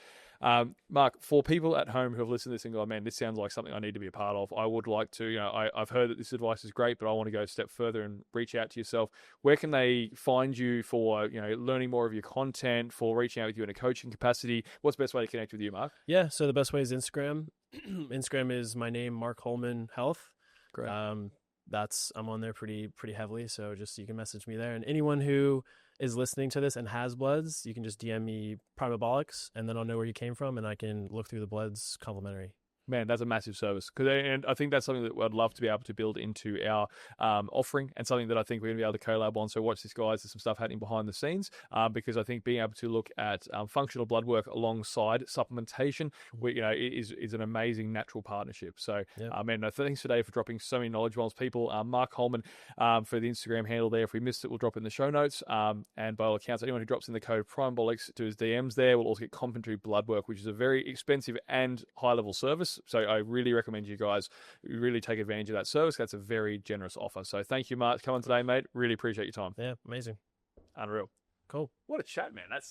Speaker 1: Mark, for people at home who have listened to this and go, man, this sounds like something I need to be a part of, I would like to, I've heard that this advice is great, but I want to go a step further and reach out to yourself. Where can they find you for, learning more of your content, for reaching out with you in a coaching capacity? What's the best way to connect with you, Mark?
Speaker 2: Yeah, so the best way is Instagram. Instagram is my name, Mark Holman Health.
Speaker 1: Great.
Speaker 2: I'm on there pretty heavily, so just you can message me there. And anyone who is listening to this and has bloods, you can just DM me Primabolics, and then I'll know where you came from, and I can look through the bloods complimentary.
Speaker 1: Man, that's a massive service, and I think that's something that I'd love to be able to build into our offering, and something that I think we're going to be able to collab on. So watch this, guys. There's some stuff happening behind the scenes, because I think being able to look at functional blood work alongside supplementation, is an amazing natural partnership. So, man, thanks today for dropping so many knowledge bombs. People, Mark Holman for the Instagram handle there. If we missed it, we'll drop it in the show notes. And by all accounts, anyone who drops in the code Primabolics to his DMs there will also get complimentary blood work, which is a very expensive and high-level service. So I really recommend you guys really take advantage of that service. That's a very generous offer. So thank you, Mark, for coming today, mate. Really appreciate your time.
Speaker 2: Yeah, amazing.
Speaker 1: Unreal.
Speaker 2: Cool.
Speaker 1: What a chat, man. That's